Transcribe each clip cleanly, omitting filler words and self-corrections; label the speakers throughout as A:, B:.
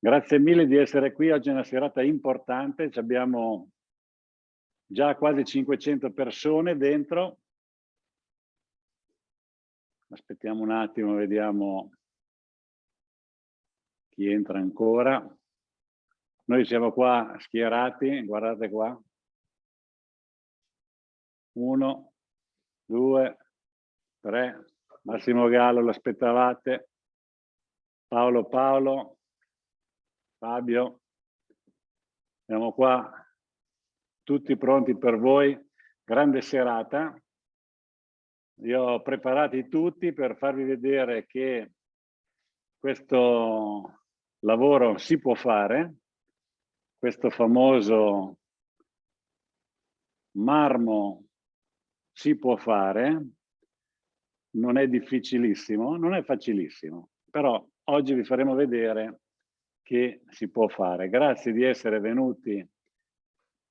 A: Grazie mille di essere qui, oggi è una serata importante, abbiamo già quasi 500 persone dentro. Aspettiamo un attimo, vediamo chi entra ancora. Noi siamo qua schierati, guardate qua. 1, 2, 3, Massimo Gallo, lo aspettavate. Paolo, Fabio, siamo qua tutti pronti per voi. Grande serata. Li ho preparati tutti per farvi vedere che questo lavoro si può fare, questo famoso marmo si può fare, non è difficilissimo, non è facilissimo, però oggi vi faremo vedere che si può fare. Grazie di essere venuti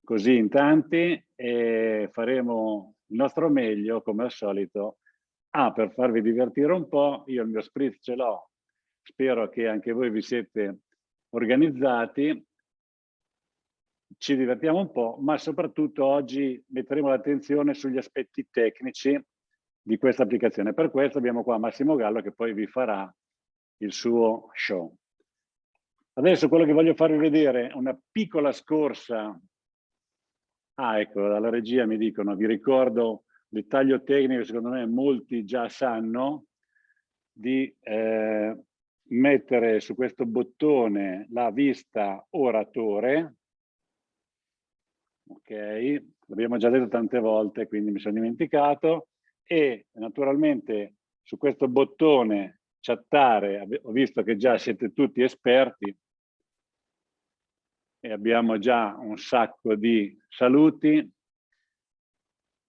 A: così in tanti e faremo il nostro meglio come al solito per farvi divertire un po'. Io il mio spritz ce l'ho, spero che anche voi vi siete organizzati, ci divertiamo un po', ma soprattutto oggi metteremo l'attenzione sugli aspetti tecnici di questa applicazione. Per questo abbiamo qua Massimo Gallo che poi vi farà il suo show. Adesso quello che voglio farvi vedere è una piccola scorsa. Ecco, dalla regia mi dicono, vi ricordo dettaglio tecnico, secondo me molti già sanno, di mettere su questo bottone la vista oratore. Ok, l'abbiamo già detto tante volte, quindi mi sono dimenticato. E naturalmente su questo bottone chattare, ho visto che già siete tutti esperti e abbiamo già un sacco di saluti.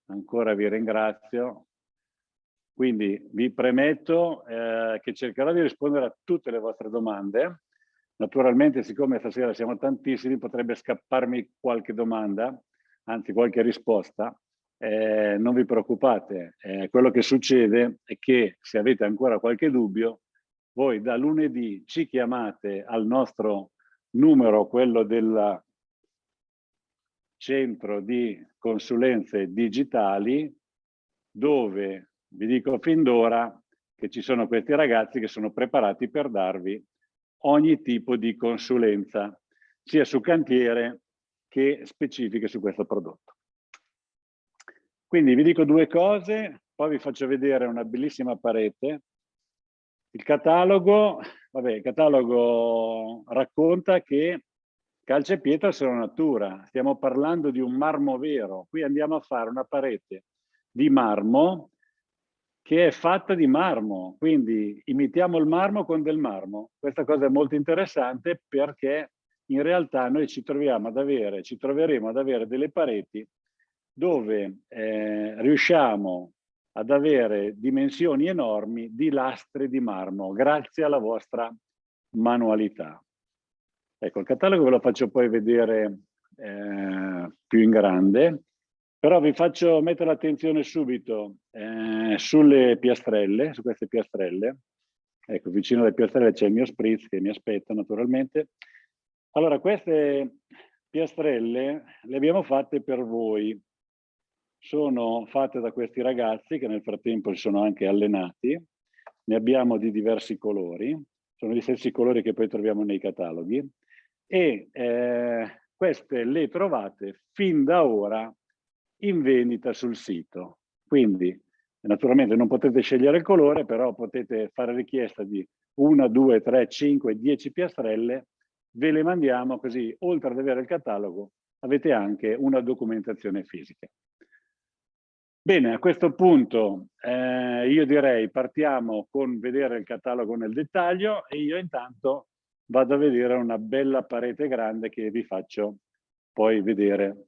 A: Ancora vi ringrazio. Quindi vi premetto che cercherò di rispondere a tutte le vostre domande. Naturalmente, siccome stasera siamo tantissimi, potrebbe scapparmi qualche domanda, anzi qualche risposta. Non vi preoccupate, quello che succede è che se avete ancora qualche dubbio, voi da lunedì ci chiamate al nostro numero, quello del centro di consulenze digitali, dove vi dico fin d'ora che ci sono questi ragazzi che sono preparati per darvi ogni tipo di consulenza, sia su cantiere che specifiche su questo prodotto. Quindi vi dico due cose, poi vi faccio vedere una bellissima parete. Il catalogo, il catalogo racconta che calce e pietra sono natura, stiamo parlando di un marmo vero, qui andiamo a fare una parete di marmo che è fatta di marmo, quindi imitiamo il marmo con del marmo. Questa cosa è molto interessante perché in realtà noi ci troveremo ad avere delle pareti dove riusciamo ad avere dimensioni enormi di lastre di marmo grazie alla vostra manualità. Ecco, il catalogo ve lo faccio poi vedere più in grande, però vi faccio mettere l'attenzione subito sulle piastrelle, su queste piastrelle. Ecco, vicino alle piastrelle c'è il mio spritz che mi aspetta naturalmente. Allora, queste piastrelle le abbiamo fatte per voi. Sono fatte da questi ragazzi che nel frattempo si sono anche allenati. Ne abbiamo di diversi colori, sono gli stessi colori che poi troviamo nei cataloghi. E queste le trovate fin da ora in vendita sul sito. Quindi naturalmente non potete scegliere il colore, però potete fare richiesta di 1, 2, 3, 5, 10 piastrelle, ve le mandiamo così, oltre ad avere il catalogo, avete anche una documentazione fisica. Bene, a questo punto io direi partiamo con vedere il catalogo nel dettaglio e io intanto vado a vedere una bella parete grande che vi faccio poi vedere.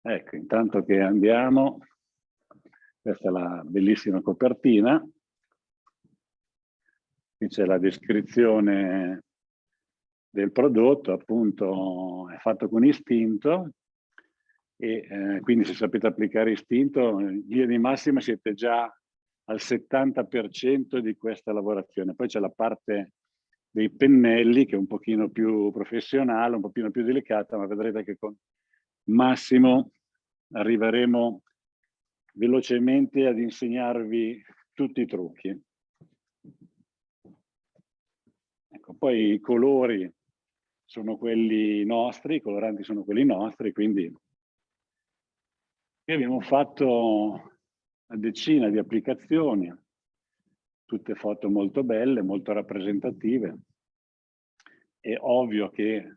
A: Ecco, intanto che andiamo, questa è la bellissima copertina, qui c'è la descrizione del prodotto, appunto è fatto con istinto e quindi se sapete applicare istinto, in linea di massima siete già al 70% di questa lavorazione. Poi c'è la parte dei pennelli che è un pochino più professionale, un pochino più delicata, ma vedrete che con Massimo arriveremo velocemente ad insegnarvi tutti i trucchi. Ecco, poi i colori sono quelli nostri, i coloranti sono quelli nostri, quindi abbiamo fatto una decina di applicazioni, tutte foto molto belle, molto rappresentative. È ovvio che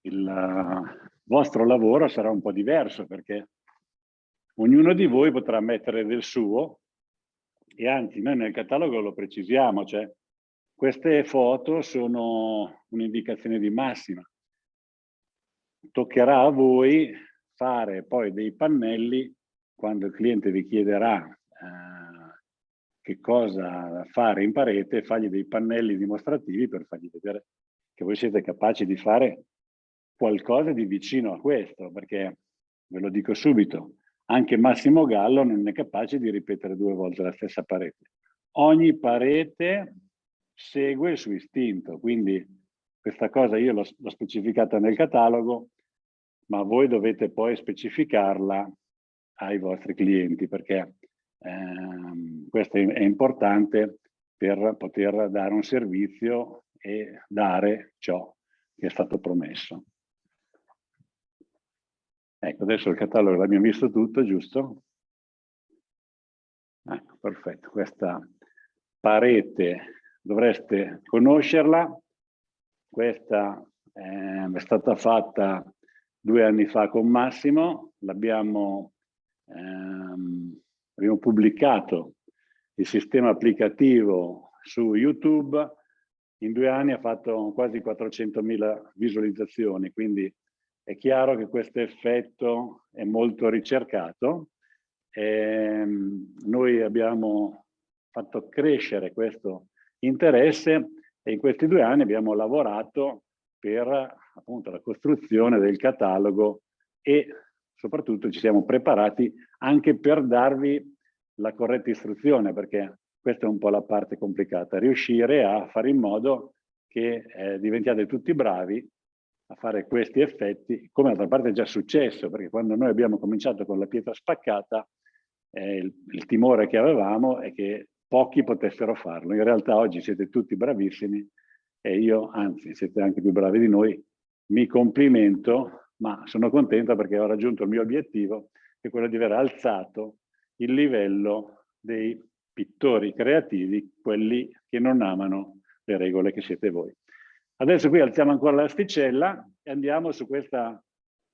A: il vostro lavoro sarà un po' diverso perché ognuno di voi potrà mettere del suo e anzi noi nel catalogo lo precisiamo, cioè queste foto sono un'indicazione di massima. Toccherà a voi fare poi dei pannelli quando il cliente vi chiederà che cosa fare in parete, fargli dei pannelli dimostrativi per fargli vedere che voi siete capaci di fare qualcosa di vicino a questo, perché ve lo dico subito, anche Massimo Gallo non è capace di ripetere 2 volte la stessa parete. Ogni parete segue il suo istinto, quindi questa cosa io l'ho specificata nel catalogo, ma voi dovete poi specificarla ai vostri clienti, perché questo è importante per poter dare un servizio e dare ciò che è stato promesso. Ecco, adesso il catalogo l'abbiamo visto tutto, giusto? Ecco, perfetto. Questa parete dovreste conoscerla. Questa è stata fatta 2 anni fa con Massimo. Abbiamo pubblicato il sistema applicativo su YouTube. In 2 anni ha fatto quasi 400.000 visualizzazioni, quindi è chiaro che questo effetto è molto ricercato. Noi abbiamo fatto crescere questo interesse e in questi 2 anni abbiamo lavorato per appunto la costruzione del catalogo e soprattutto ci siamo preparati anche per darvi la corretta istruzione, perché questa è un po' la parte complicata, riuscire a fare in modo che diventiate tutti bravi a fare questi effetti, come d'altra parte è già successo, perché quando noi abbiamo cominciato con la pietra spaccata, il timore che avevamo è che pochi potessero farlo. In realtà oggi siete tutti bravissimi e io, anzi, siete anche più bravi di noi, mi complimento, ma sono contento perché ho raggiunto il mio obiettivo, che è quello di aver alzato il livello dei pittori creativi, quelli che non amano le regole che siete voi. Adesso qui alziamo ancora l'asticella e andiamo su questa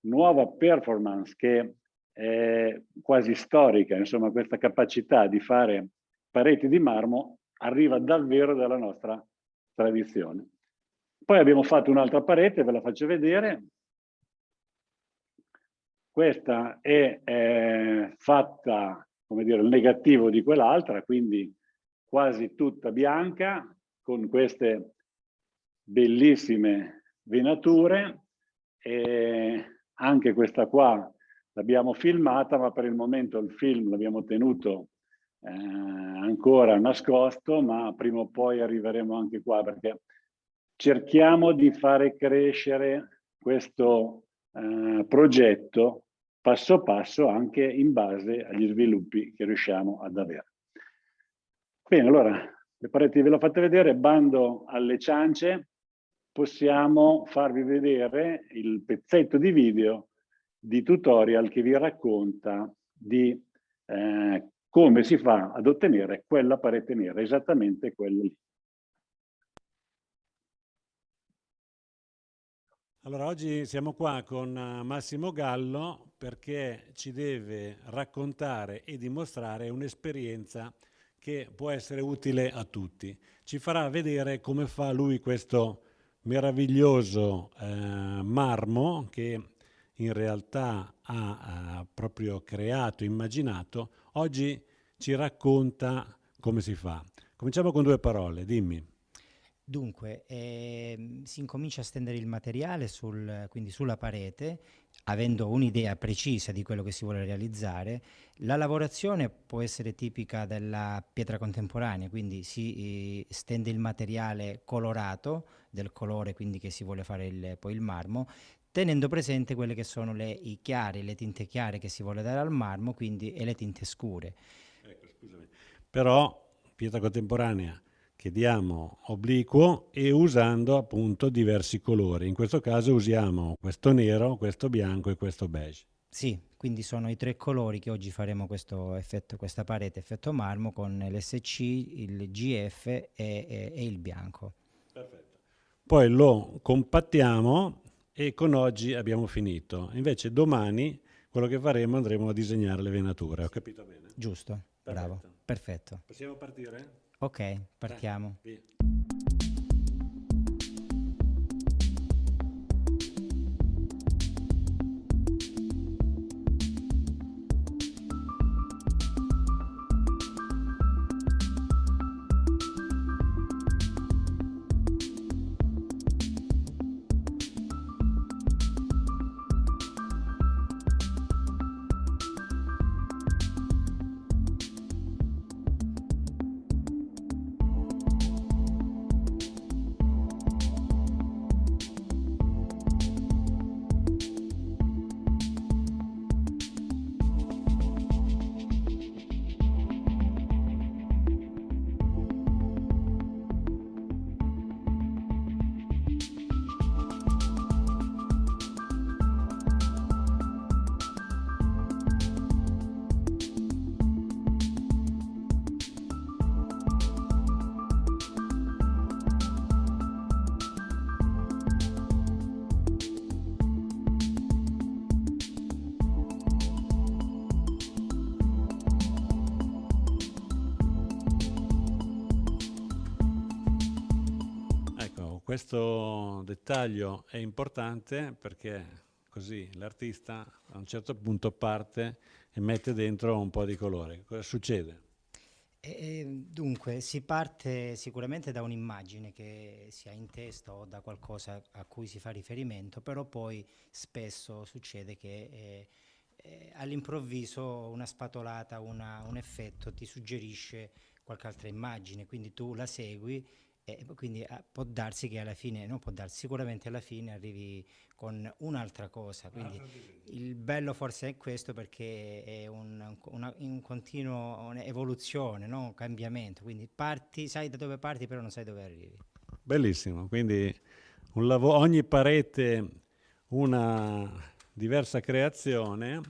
A: nuova performance che è quasi storica, insomma questa capacità di fare pareti di marmo arriva davvero dalla nostra tradizione. Poi abbiamo fatto un'altra parete, ve la faccio vedere. Questa è fatta, come dire, il negativo di quell'altra, quindi quasi tutta bianca, con queste bellissime venature. E anche questa qua l'abbiamo filmata, ma per il momento il film l'abbiamo tenuto ancora nascosto, ma prima o poi arriveremo anche qua, perché cerchiamo di fare crescere questo progetto passo passo anche in base agli sviluppi che riusciamo ad avere. Bene, allora le pareti ve le ho fatte vedere, bando alle ciance, possiamo farvi vedere il pezzetto di video di tutorial che vi racconta di come si fa ad ottenere quella parete nera, esattamente quella lì.
B: Allora, oggi siamo qua con Massimo Gallo perché ci deve raccontare e dimostrare un'esperienza che può essere utile a tutti. Ci farà vedere come fa lui questo meraviglioso marmo che in realtà ha proprio creato, immaginato. Oggi ci racconta come si fa. Cominciamo con 2 parole, dimmi.
C: Dunque, si incomincia a stendere il materiale quindi sulla parete, avendo un'idea precisa di quello che si vuole realizzare. La lavorazione può essere tipica della pietra contemporanea, quindi si stende il materiale colorato, del colore quindi che si vuole fare poi il marmo, tenendo presente quelle che sono le tinte chiare che si vuole dare al marmo, quindi, e le tinte scure.
B: Ecco, scusami. Però pietra contemporanea chiediamo obliquo e usando appunto diversi colori. In questo caso usiamo questo nero, questo bianco e questo beige.
C: Sì, quindi sono i tre colori che oggi faremo questo effetto, questa parete effetto marmo con l'SC, il GF e il bianco.
B: Perfetto. Poi lo compattiamo e con oggi abbiamo finito. Invece domani quello che faremo andremo a disegnare le venature. Ho capito bene?
C: Giusto, bravo,
B: Perfetto.
C: perfetto.
B: Possiamo partire?
C: Ok, partiamo.
B: Via. Ecco, questo dettaglio è importante perché così l'artista a un certo punto parte e mette dentro un po' di colore. Cosa succede?
C: Dunque, si parte sicuramente da un'immagine che si ha in testa o da qualcosa a cui si fa riferimento, però poi spesso succede che all'improvviso una spatolata, un effetto ti suggerisce qualche altra immagine, quindi tu la segui e quindi può darsi che alla fine, no, può darsi, sicuramente alla fine arrivi con un'altra cosa. Quindi il bello forse è questo perché è in continuo evoluzione, no? Un cambiamento, quindi parti, sai da dove parti però non sai dove arrivi.
B: Bellissimo, quindi ogni parete una diversa creazione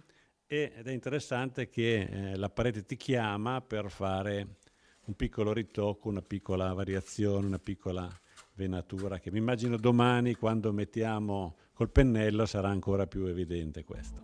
B: ed è interessante che la parete ti chiama per fare un piccolo ritocco, una piccola variazione, una piccola venatura che mi immagino domani quando mettiamo col pennello sarà ancora più evidente questo.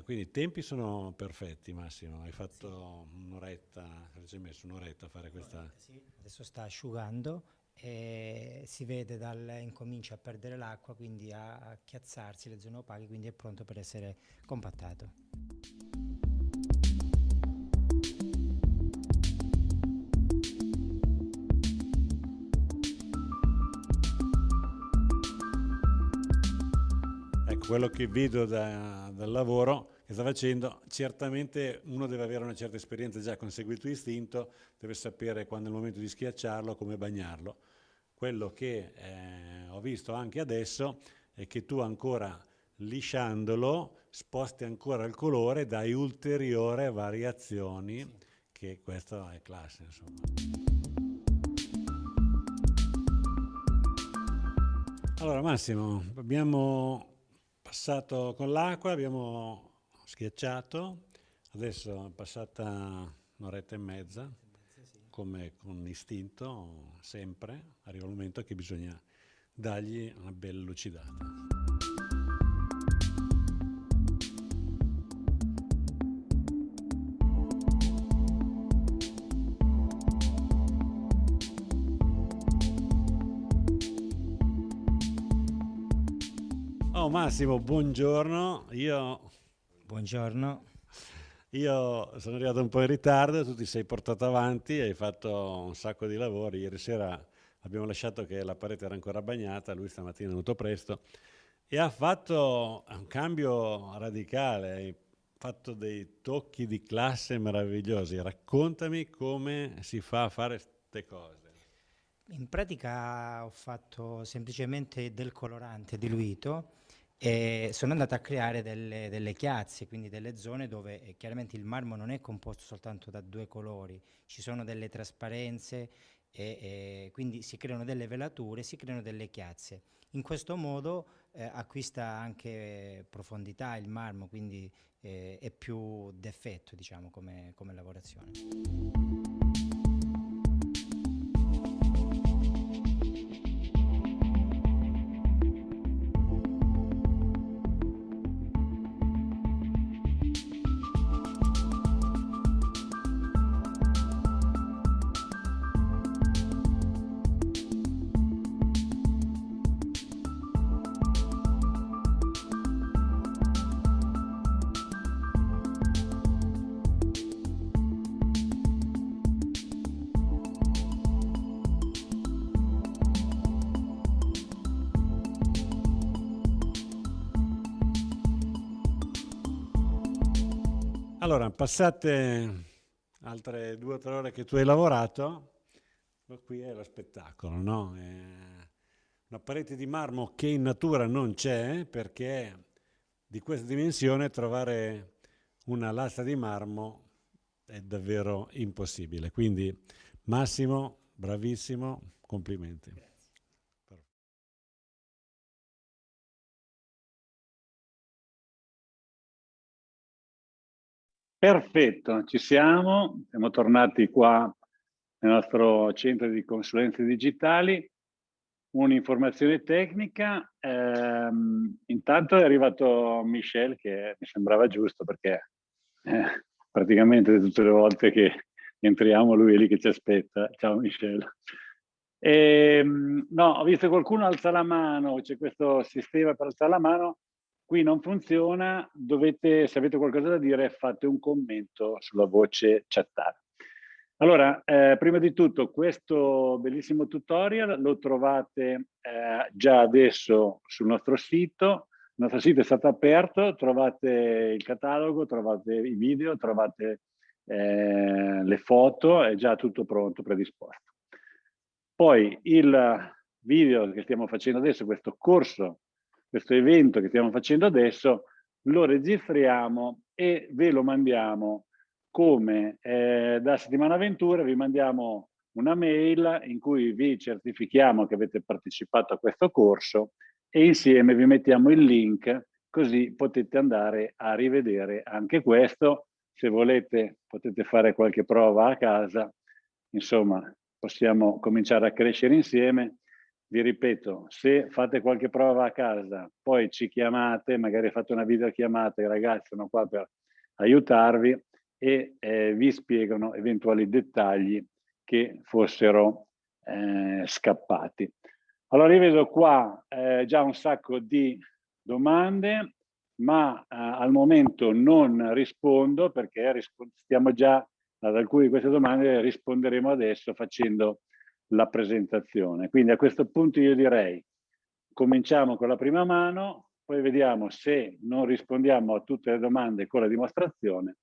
B: Quindi i tempi sono perfetti, Massimo. Hai fatto un'oretta, ci hai messo un'oretta a fare questa.
C: Sì, adesso sta asciugando e si vede incomincia a perdere l'acqua, quindi a chiazzarsi le zone opache, quindi è pronto per essere compattato.
B: Ecco, quello che vedo dal lavoro che sta facendo, certamente uno deve avere una certa esperienza già con seguito istinto, deve sapere quando è il momento di schiacciarlo, come bagnarlo. Quello che ho visto anche adesso è che tu ancora lisciandolo sposti ancora il colore, dai ulteriori variazioni, sì, che questo è classe, insomma. Allora Massimo, abbiamo passato con l'acqua, abbiamo schiacciato, adesso è passata un'oretta e mezza. come con istinto, sempre arriva un momento che bisogna dargli una bella lucidata. Oh Massimo, buongiorno.
C: Buongiorno.
B: Io sono arrivato un po' in ritardo, tu ti sei portato avanti, hai fatto un sacco di lavori. Ieri sera abbiamo lasciato che la parete era ancora bagnata, lui stamattina è venuto presto e ha fatto un cambio radicale, hai fatto dei tocchi di classe meravigliosi. Raccontami come si fa a fare queste cose.
C: In pratica ho fatto semplicemente del colorante diluito e sono andato a creare delle chiazze, quindi delle zone dove chiaramente il marmo non è composto soltanto da due colori, ci sono delle trasparenze e quindi si creano delle velature, si creano delle chiazze. In questo modo acquista anche profondità il marmo, quindi è più d'effetto, diciamo, come lavorazione.
B: Allora, passate altre 2 o 3 ore che tu hai lavorato, qui è lo spettacolo, no? È una parete di marmo che in natura non c'è, perché di questa dimensione trovare una lastra di marmo è davvero impossibile. Quindi Massimo, bravissimo, complimenti.
A: Perfetto, ci siamo tornati qua nel nostro centro di consulenze digitali. Un'informazione tecnica, intanto è arrivato Michel, che mi sembrava giusto perché praticamente tutte le volte che entriamo lui è lì che ci aspetta. Ciao Michel. No, ho visto qualcuno alza la mano, c'è questo sistema per alzare la mano. Qui non funziona, dovete, se avete qualcosa da dire, fate un commento sulla voce chattata. Allora, prima di tutto, questo bellissimo tutorial lo trovate già adesso sul nostro sito. Il nostro sito è stato aperto, trovate il catalogo, trovate i video, trovate le foto, è già tutto pronto, predisposto. Poi il video che stiamo facendo adesso, questo corso, questo evento che stiamo facendo adesso, lo registriamo e ve lo mandiamo come da Settimana Avventure. Vi mandiamo una mail in cui vi certifichiamo che avete partecipato a questo corso e insieme vi mettiamo il link, così potete andare a rivedere anche questo. Se volete potete fare qualche prova a casa, insomma possiamo cominciare a crescere insieme. Vi ripeto, se fate qualche prova a casa, poi ci chiamate, magari fate una videochiamata, i ragazzi sono qua per aiutarvi e vi spiegano eventuali dettagli che fossero scappati. Allora io vedo qua già un sacco di domande, ma al momento non rispondo perché stiamo già ad alcune di queste domande, risponderemo adesso facendo la presentazione. Quindi a questo punto io direi cominciamo con la prima mano, poi vediamo se non rispondiamo a tutte le domande con la dimostrazione,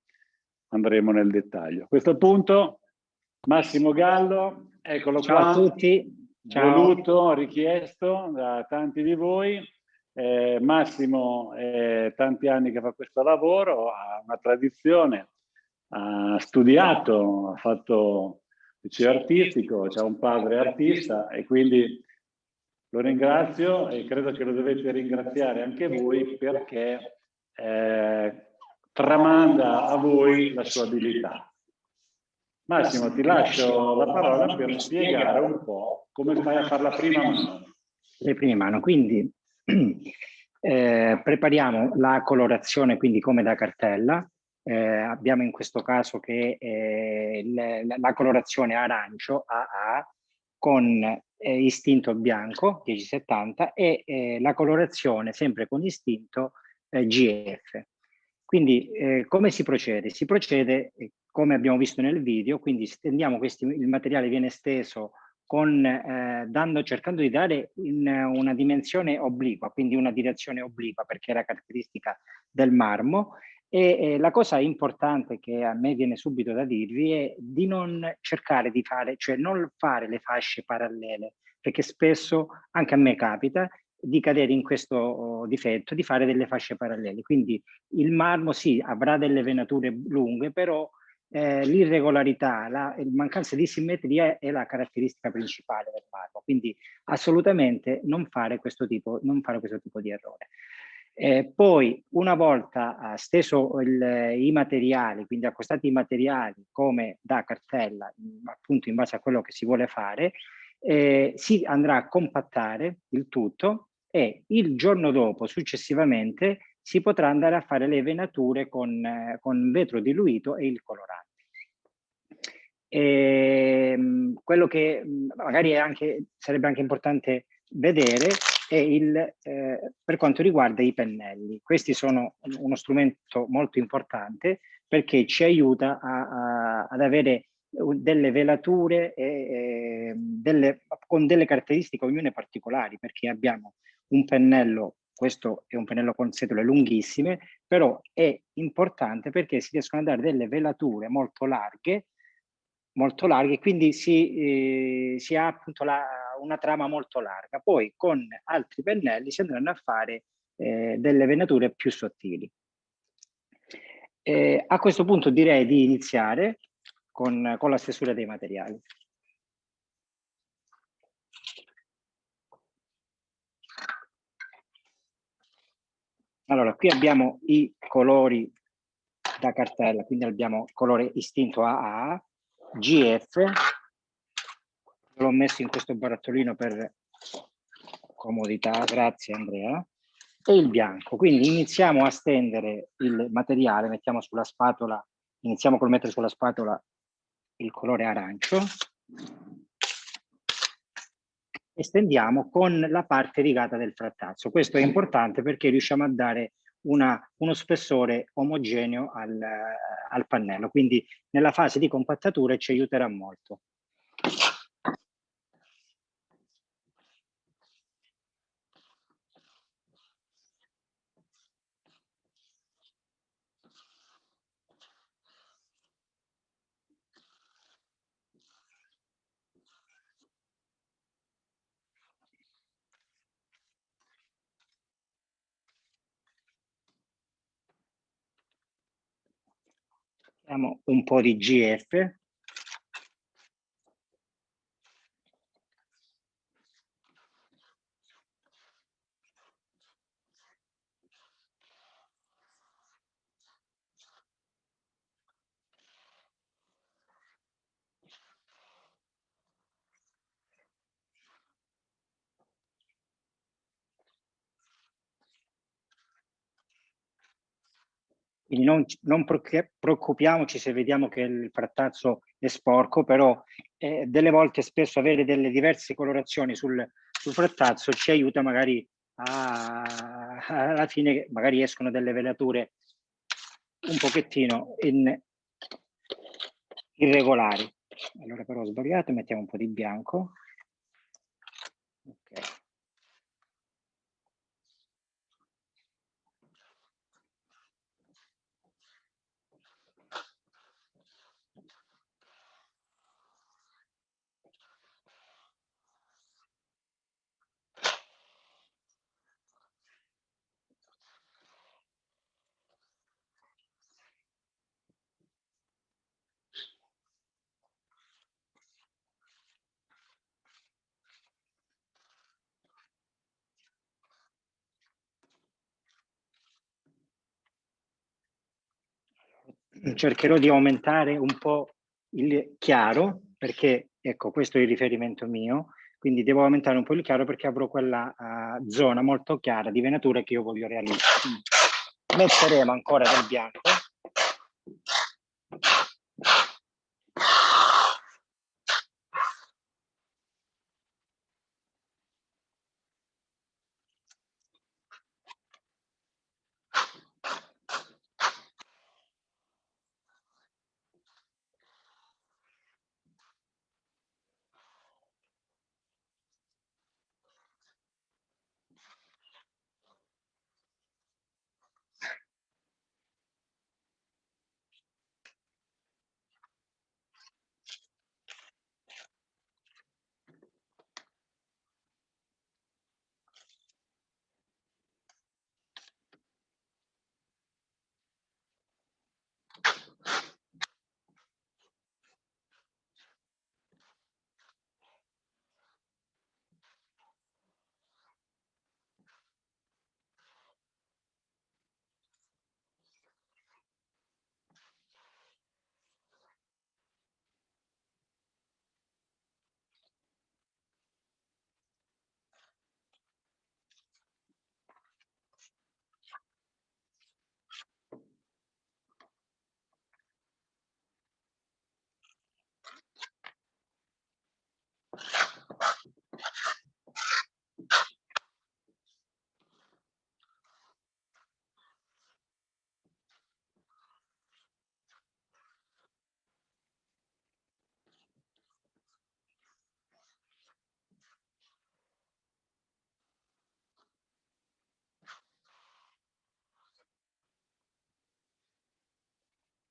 A: andremo nel dettaglio. A questo punto Massimo Gallo, eccolo
C: Ciao
A: qua.
C: a tutti. Ciao.
A: Voluto, richiesto da tanti di voi. Massimo tanti anni che fa questo lavoro, ha una tradizione, ha studiato, ha fatto liceo artistico, c'ha un padre artista e quindi lo ringrazio e credo che lo dovete ringraziare anche voi perché tramanda a voi la sua abilità. Massimo, ti lascio la parola per spiegare un po' come fai a fare la prima mano.
C: Le prime mano, quindi prepariamo la colorazione, quindi come da cartella. Abbiamo in questo caso che la colorazione arancio AA con istinto bianco 1070 e la colorazione sempre con istinto GF. Quindi come si procede? Si procede come abbiamo visto nel video, quindi stendiamo il materiale viene steso cercando di dare una dimensione obliqua, quindi una direzione obliqua perché è la caratteristica del marmo. E la cosa importante che a me viene subito da dirvi è di non cercare di fare, cioè non fare le fasce parallele, perché spesso anche a me capita di cadere in questo difetto di fare delle fasce parallele. Quindi il marmo sì, avrà delle venature lunghe, però l'irregolarità, la mancanza di simmetria è la caratteristica principale del marmo, quindi assolutamente non fare questo tipo di errore. Poi una volta steso i materiali, quindi accostati i materiali come da cartella, appunto in base a quello che si vuole fare, si andrà a compattare il tutto e il giorno dopo, successivamente, si potrà andare a fare le venature con vetro diluito e il colorante. Quello che magari sarebbe anche importante vedere è per quanto riguarda i pennelli. Questi sono uno strumento molto importante perché ci aiuta ad avere delle velature con delle caratteristiche ognune particolari, perché abbiamo un pennello, questo è un pennello con setole lunghissime, però è importante perché si riescono a dare delle velature molto larghe, quindi si ha appunto una trama molto larga. Poi con altri pennelli si andranno a fare delle venature più sottili. A questo punto direi di iniziare con la stesura dei materiali. Allora, qui abbiamo i colori da cartella, quindi abbiamo colore istinto AA, GF, l'ho messo in questo barattolino per comodità, grazie Andrea, e il bianco. Quindi iniziamo a stendere il materiale, iniziamo col mettere sulla spatola il colore arancio e stendiamo con la parte rigata del frattazzo. Questo è importante perché riusciamo a dare uno spessore omogeneo al pannello, quindi nella fase di compattatura ci aiuterà molto. Mettiamo un po' di GF. Quindi non preoccupiamoci se vediamo che il frattazzo è sporco, però delle volte spesso avere delle diverse colorazioni sul frattazzo ci aiuta magari alla fine magari escono delle velature un pochettino irregolari. Allora però ho sbagliato, mettiamo un po' di bianco. Okay. Cercherò di aumentare un po' il chiaro, perché ecco, questo è il riferimento mio, quindi devo aumentare un po' il chiaro perché avrò quella zona molto chiara di venatura che io voglio realizzare. Quindi metteremo ancora del bianco.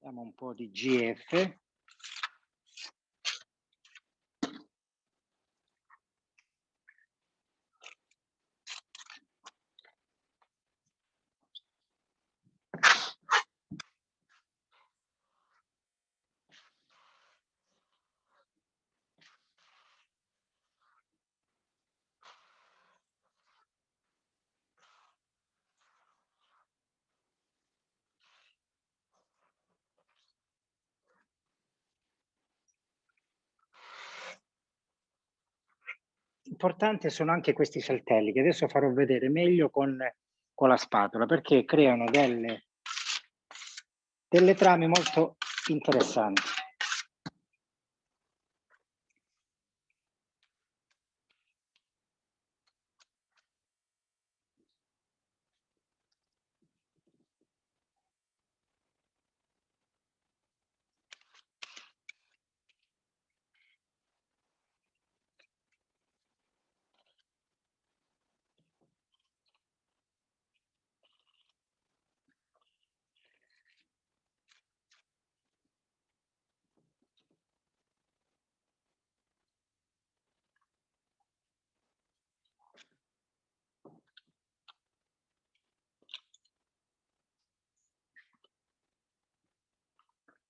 C: Diamo un po' di GF. Importante sono anche questi saltelli che adesso farò vedere meglio con la spatola perché creano delle trame molto interessanti.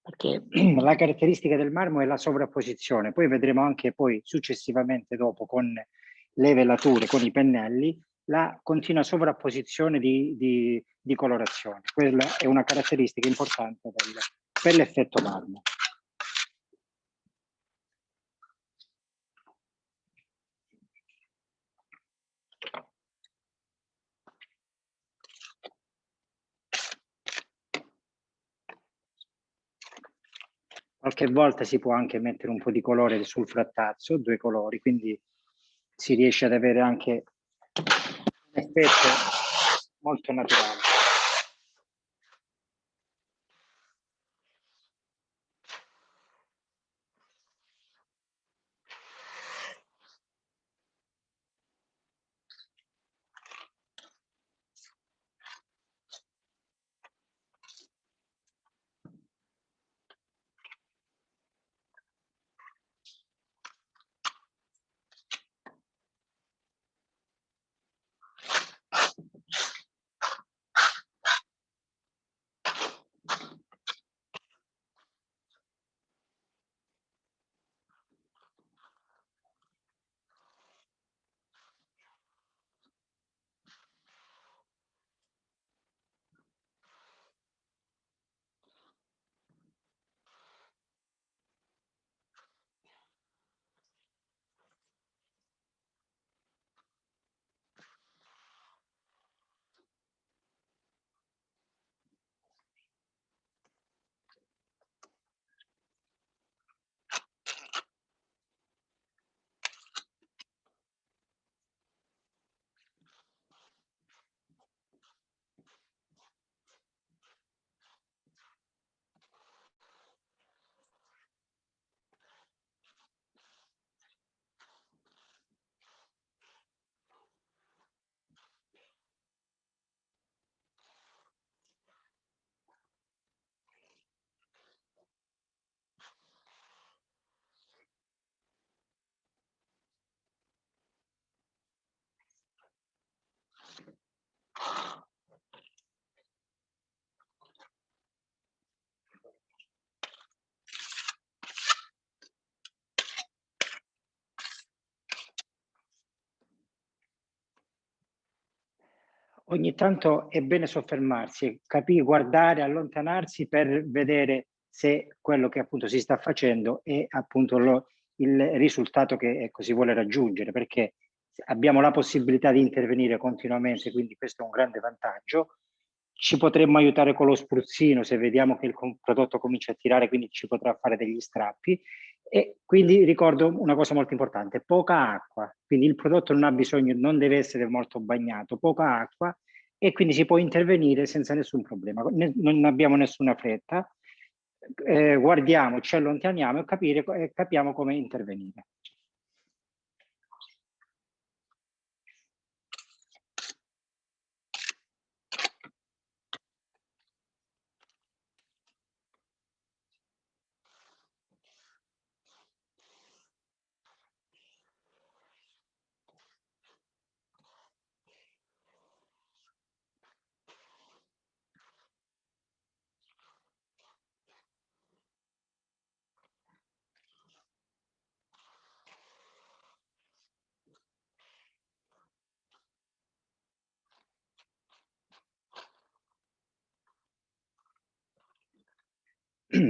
C: Perché la caratteristica del marmo è la sovrapposizione, poi vedremo anche poi successivamente dopo con le velature, con i pennelli, la continua sovrapposizione di colorazione. Quella è una caratteristica importante per l'effetto marmo. Qualche volta si può anche mettere un po' di colore sul frattazzo, 2 colori, quindi si riesce ad avere anche un effetto molto naturale. Ogni tanto è bene soffermarsi, guardare, allontanarsi per vedere se quello che appunto si sta facendo è appunto il risultato che ecco, si vuole raggiungere, perché abbiamo la possibilità di intervenire continuamente, quindi questo è un grande vantaggio. Ci potremmo aiutare con lo spruzzino se vediamo che il prodotto comincia a tirare, quindi ci potrà fare degli strappi. E quindi ricordo una cosa molto importante: poca acqua, quindi il prodotto non ha bisogno, non deve essere molto bagnato, poca acqua, e quindi si può intervenire senza nessun problema. Non abbiamo nessuna fretta, guardiamo, ci allontaniamo e capiamo come intervenire.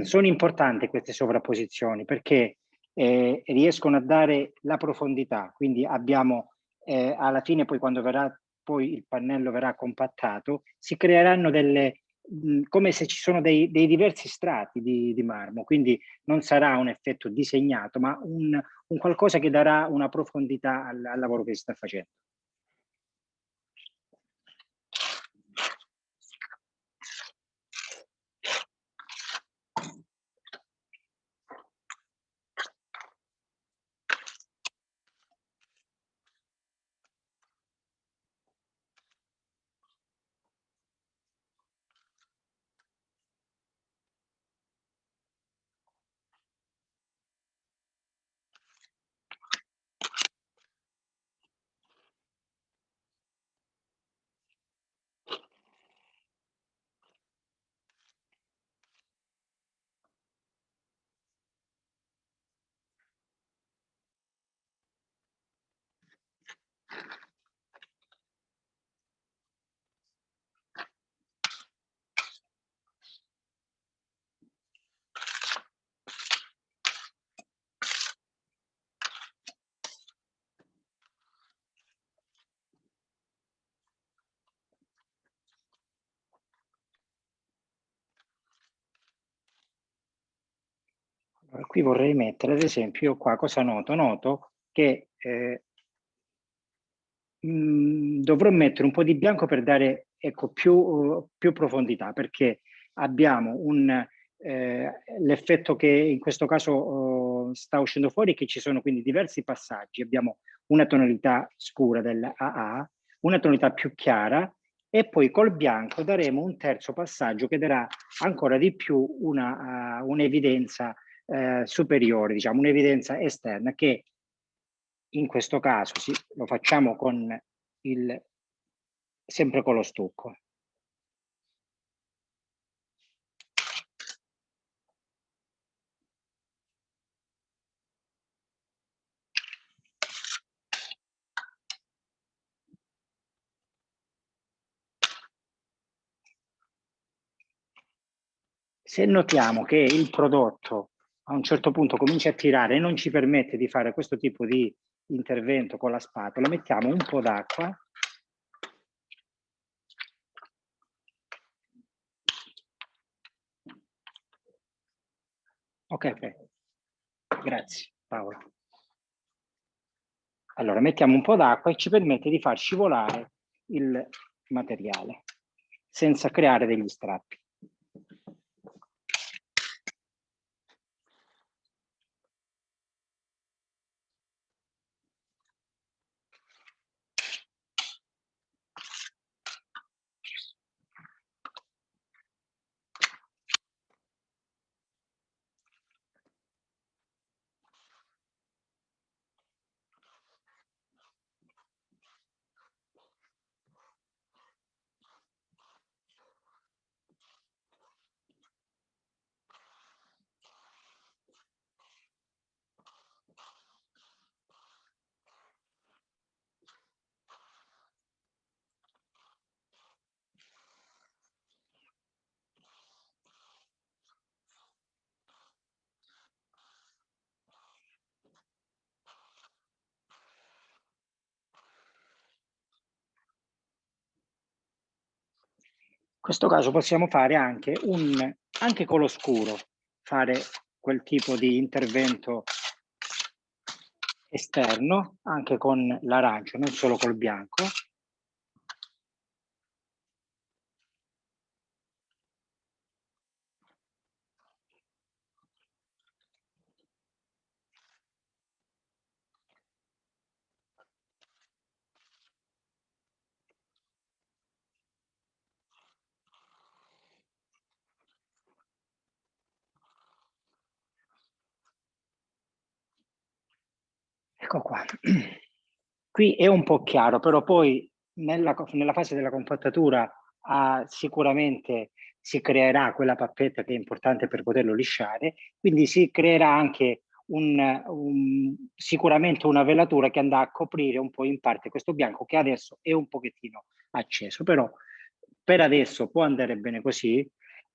C: Sono importanti queste sovrapposizioni perché riescono a dare la profondità, quindi abbiamo alla fine poi quando poi il pannello verrà compattato, si creeranno come se ci sono dei diversi strati di marmo, quindi non sarà un effetto disegnato, ma un qualcosa che darà una profondità al lavoro che si sta facendo. Allora, qui vorrei mettere, ad esempio, io qua cosa noto? Noto che dovrò mettere un po' di bianco per dare ecco, più profondità, perché abbiamo l'effetto che in questo caso sta uscendo fuori è che ci sono quindi diversi passaggi. Abbiamo una tonalità scura dell'AA, una tonalità più chiara, e poi col bianco daremo un terzo passaggio che darà ancora di più un'evidenza superiore, diciamo, un'evidenza esterna che in questo caso lo facciamo sempre con lo stucco. Se notiamo che il prodotto a un certo punto comincia a tirare e non ci permette di fare questo tipo di intervento con la spatola, mettiamo un po' d'acqua. Ok, grazie Paola. Allora mettiamo un po' d'acqua e ci permette di far scivolare il materiale senza creare degli strappi. questo caso possiamo fare anche anche con lo scuro, fare quel tipo di intervento esterno, anche con l'arancio, non solo col bianco. Ecco qua. Qui è un po' chiaro, però poi nella fase della compattatura sicuramente si creerà quella pappetta che è importante per poterlo lisciare, quindi si creerà anche sicuramente una velatura che andrà a coprire un po' in parte questo bianco che adesso è un pochettino acceso, però per adesso può andare bene così.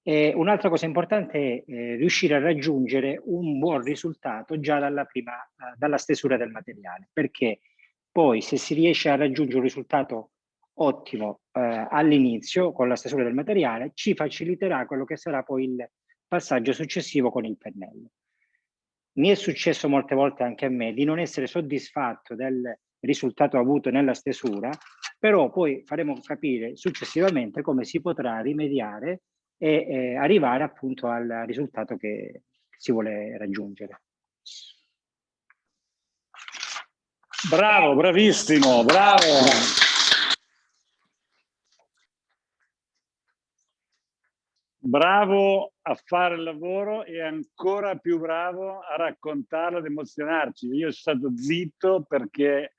C: Un'altra cosa importante è riuscire a raggiungere un buon risultato già dalla stesura del materiale, perché poi se si riesce a raggiungere un risultato ottimo all'inizio con la stesura del materiale, ci faciliterà quello che sarà poi il passaggio successivo con il pennello. Mi è successo molte volte anche a me di non essere soddisfatto del risultato avuto nella stesura, però poi faremo capire successivamente come si potrà rimediare e arrivare appunto al risultato che si vuole raggiungere.
A: Bravo, bravissimo, bravo. Bravo a fare il lavoro e ancora più bravo a raccontarlo, ad emozionarci. Io sono stato zitto perché,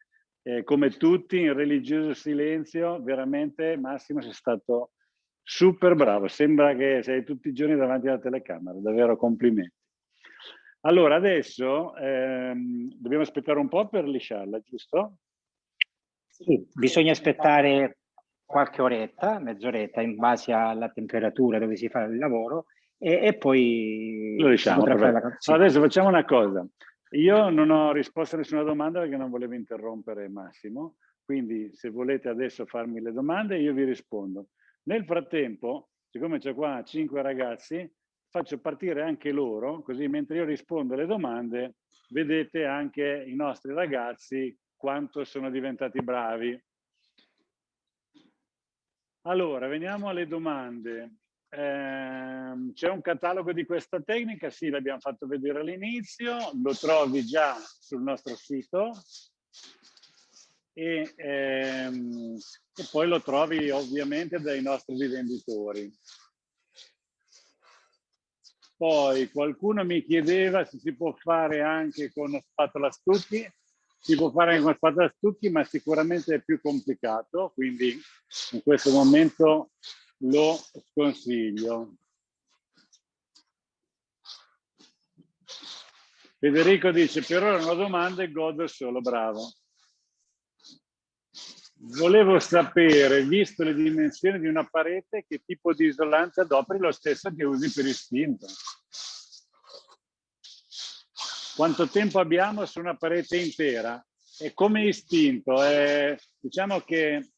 A: come tutti, in religioso silenzio, veramente Massimo sei stato super bravo. Sembra che sei tutti i giorni davanti alla telecamera, davvero complimenti. Allora, adesso dobbiamo aspettare un po' per lisciarla, giusto?
C: Sì, bisogna aspettare qualche oretta, mezz'oretta, in base alla temperatura dove si fa il lavoro e poi
A: lo diciamo.
C: potrà fare la...
A: Sì. Adesso facciamo una cosa. Io non ho risposto a nessuna domanda perché non volevo interrompere Massimo, quindi se volete adesso farmi le domande io vi rispondo. Nel frattempo, siccome c'è qua 5 ragazzi, faccio partire anche loro, così mentre io rispondo alle domande vedete anche i nostri ragazzi quanto sono diventati bravi. Allora, veniamo alle domande. C'è un catalogo di questa tecnica? Sì, l'abbiamo fatto vedere all'inizio, lo trovi già sul nostro sito e poi lo trovi ovviamente dai nostri rivenditori. Poi qualcuno mi chiedeva se si può fare anche con spatola stucchi. Si può fare anche con spatola stucchi, ma sicuramente è più complicato, quindi in questo momento lo sconsiglio. Federico dice, per ora non ho domande, godo solo, bravo. Volevo sapere, visto le dimensioni di una parete, che tipo di isolante adoperi, lo stesso che usi per istinto. Quanto tempo abbiamo su una parete intera? E come istinto, diciamo che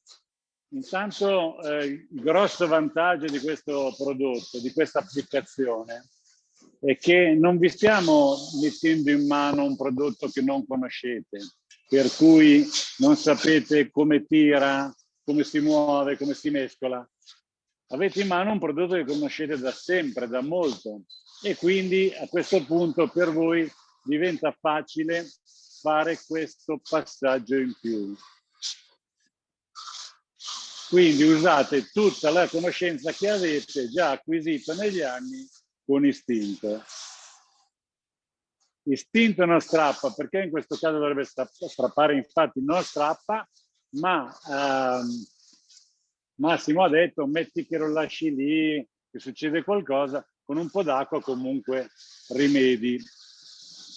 A: intanto il grosso vantaggio di questo prodotto, di questa applicazione, è che non vi stiamo mettendo in mano un prodotto che non conoscete, per cui non sapete come tira, come si muove, come si mescola. Avete in mano un prodotto che conoscete da sempre, da molto, e quindi a questo punto per voi diventa facile fare questo passaggio in più. Quindi usate tutta la conoscenza che avete già acquisito negli anni con istinto. Istinto non strappa, perché in questo caso dovrebbe strappare, infatti non strappa, ma Massimo ha detto metti che lo lasci lì, che succede qualcosa, con un po' d'acqua comunque rimedi.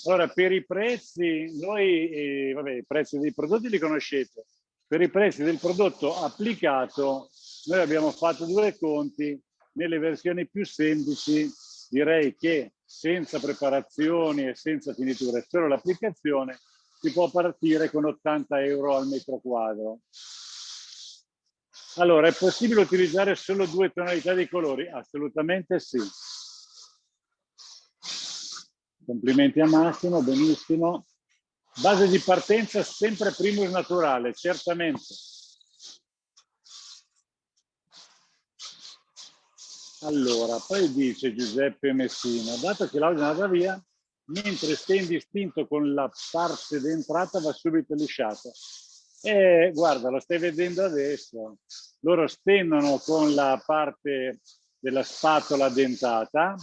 A: Allora, per i prezzi, noi, vabbè, i prezzi dei prodotti li conoscete. Per i prezzi del prodotto applicato, noi abbiamo fatto due conti. Nelle versioni più semplici, direi che senza preparazioni e senza finiture, solo l'applicazione, si può partire con 80 euro al metro quadro. Allora, è possibile utilizzare solo 2 tonalità di colori? Assolutamente sì. Complimenti a Massimo, benissimo. Base di partenza sempre primus naturale, certamente. Allora, poi dice Giuseppe Messina, dato che l'audio è andata via, mentre stendi istinto con la parte d'entrata va subito lisciato. Guarda, lo stai vedendo adesso. Loro stendono con la parte della spatola dentata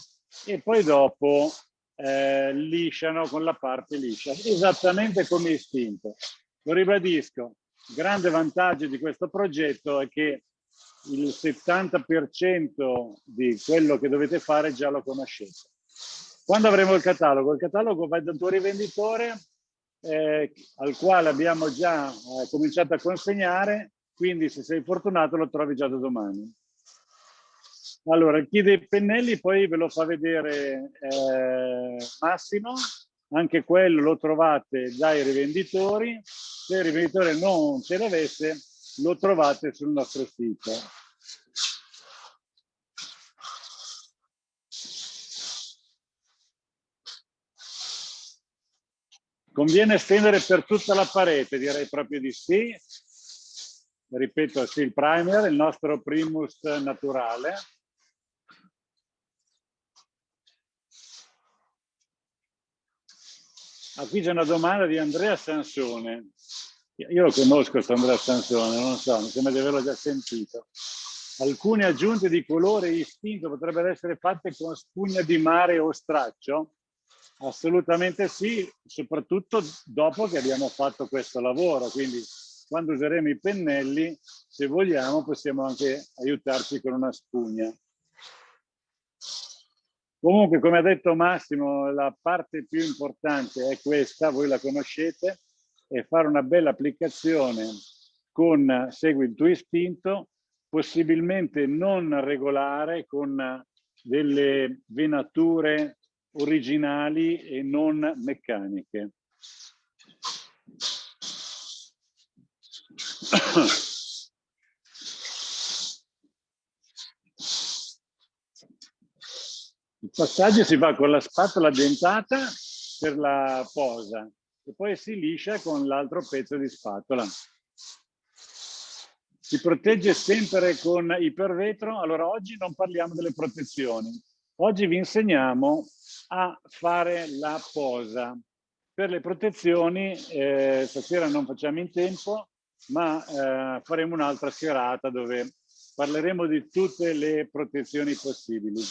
A: e poi dopo lisciano con la parte liscia, esattamente come istinto. Lo ribadisco, il grande vantaggio di questo progetto è che il 70% di quello che dovete fare già lo conoscete. Quando avremo il catalogo va dal tuo rivenditore al quale abbiamo già cominciato a consegnare, quindi se sei fortunato lo trovi già da domani. Allora, chi dei pennelli poi ve lo fa vedere Massimo, anche quello lo trovate dai rivenditori, se il rivenditore non ce l'avesse lo trovate sul nostro sito. Conviene stendere per tutta la parete, direi proprio di sì. Ripeto, sì, il primer, il nostro primus naturale. Qui c'è una domanda di Andrea Sansone. Io lo conosco questo Andrea Sansone, non so, mi sembra di averlo già sentito. Alcune aggiunte di colore istinto potrebbero essere fatte con spugna di mare o straccio? Assolutamente sì, soprattutto dopo che abbiamo fatto questo lavoro, quindi quando useremo i pennelli, se vogliamo, possiamo anche aiutarci con una spugna. Comunque, come ha detto Massimo, la parte più importante è questa, voi la conoscete, è fare una bella applicazione con Segui il tuo istinto, possibilmente non regolare, con delle venature originali e non meccaniche. Il passaggio si fa con la spatola dentata per la posa e poi si liscia con l'altro pezzo di spatola. Si protegge sempre con ipervetro. Allora, oggi non parliamo delle protezioni. Oggi vi insegniamo a fare la posa. Per le protezioni, stasera non facciamo in tempo, ma faremo un'altra serata dove parleremo di tutte le protezioni possibili.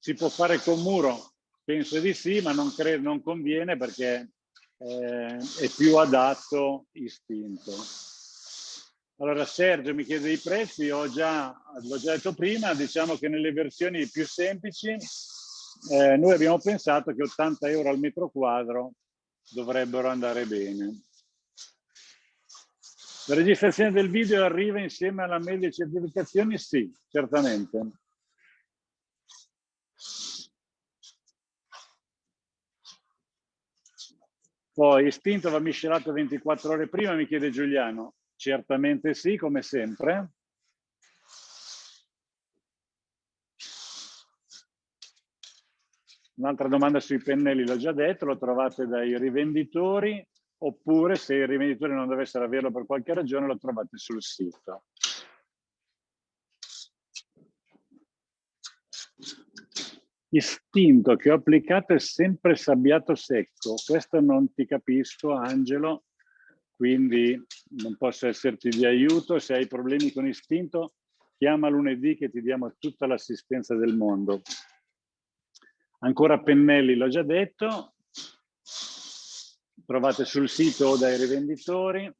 A: Si può fare con muro? Penso di sì, ma non conviene perché è più adatto istinto. Allora Sergio mi chiede i prezzi, l'ho già detto prima, diciamo che nelle versioni più semplici noi abbiamo pensato che 80 euro al metro quadro dovrebbero andare bene. La registrazione del video arriva insieme alla mail di certificazioni? Sì, certamente. Poi istinto va miscelato 24 ore prima, mi chiede Giuliano. Certamente sì, come sempre. Un'altra domanda sui pennelli, l'ho già detto, lo trovate dai rivenditori, oppure se il rivenditore non dovesse averlo per qualche ragione, lo trovate sul sito. Istinto che ho applicato è sempre sabbiato secco. Questo non ti capisco, Angelo, quindi non posso esserti di aiuto. Se hai problemi con istinto, chiama lunedì che ti diamo tutta l'assistenza del mondo. Ancora pennelli, l'ho già detto. Trovate sul sito o dai rivenditori.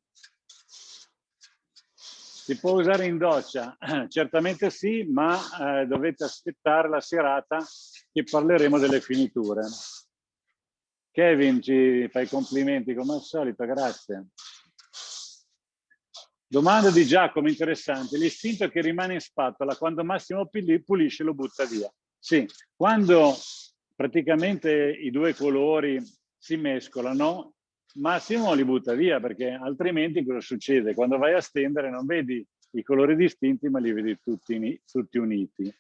A: Si può usare in doccia? Certamente sì, ma dovete aspettare la serata che parleremo delle finiture. Kevin, ci fai complimenti come al solito, grazie. Domanda di Giacomo, interessante. L'istinto che rimane in spatola, quando Massimo pulisce lo butta via. Sì, quando praticamente i due colori si mescolano, Massimo li butta via, perché altrimenti cosa succede? Quando vai a stendere non vedi i colori distinti, ma li vedi tutti uniti.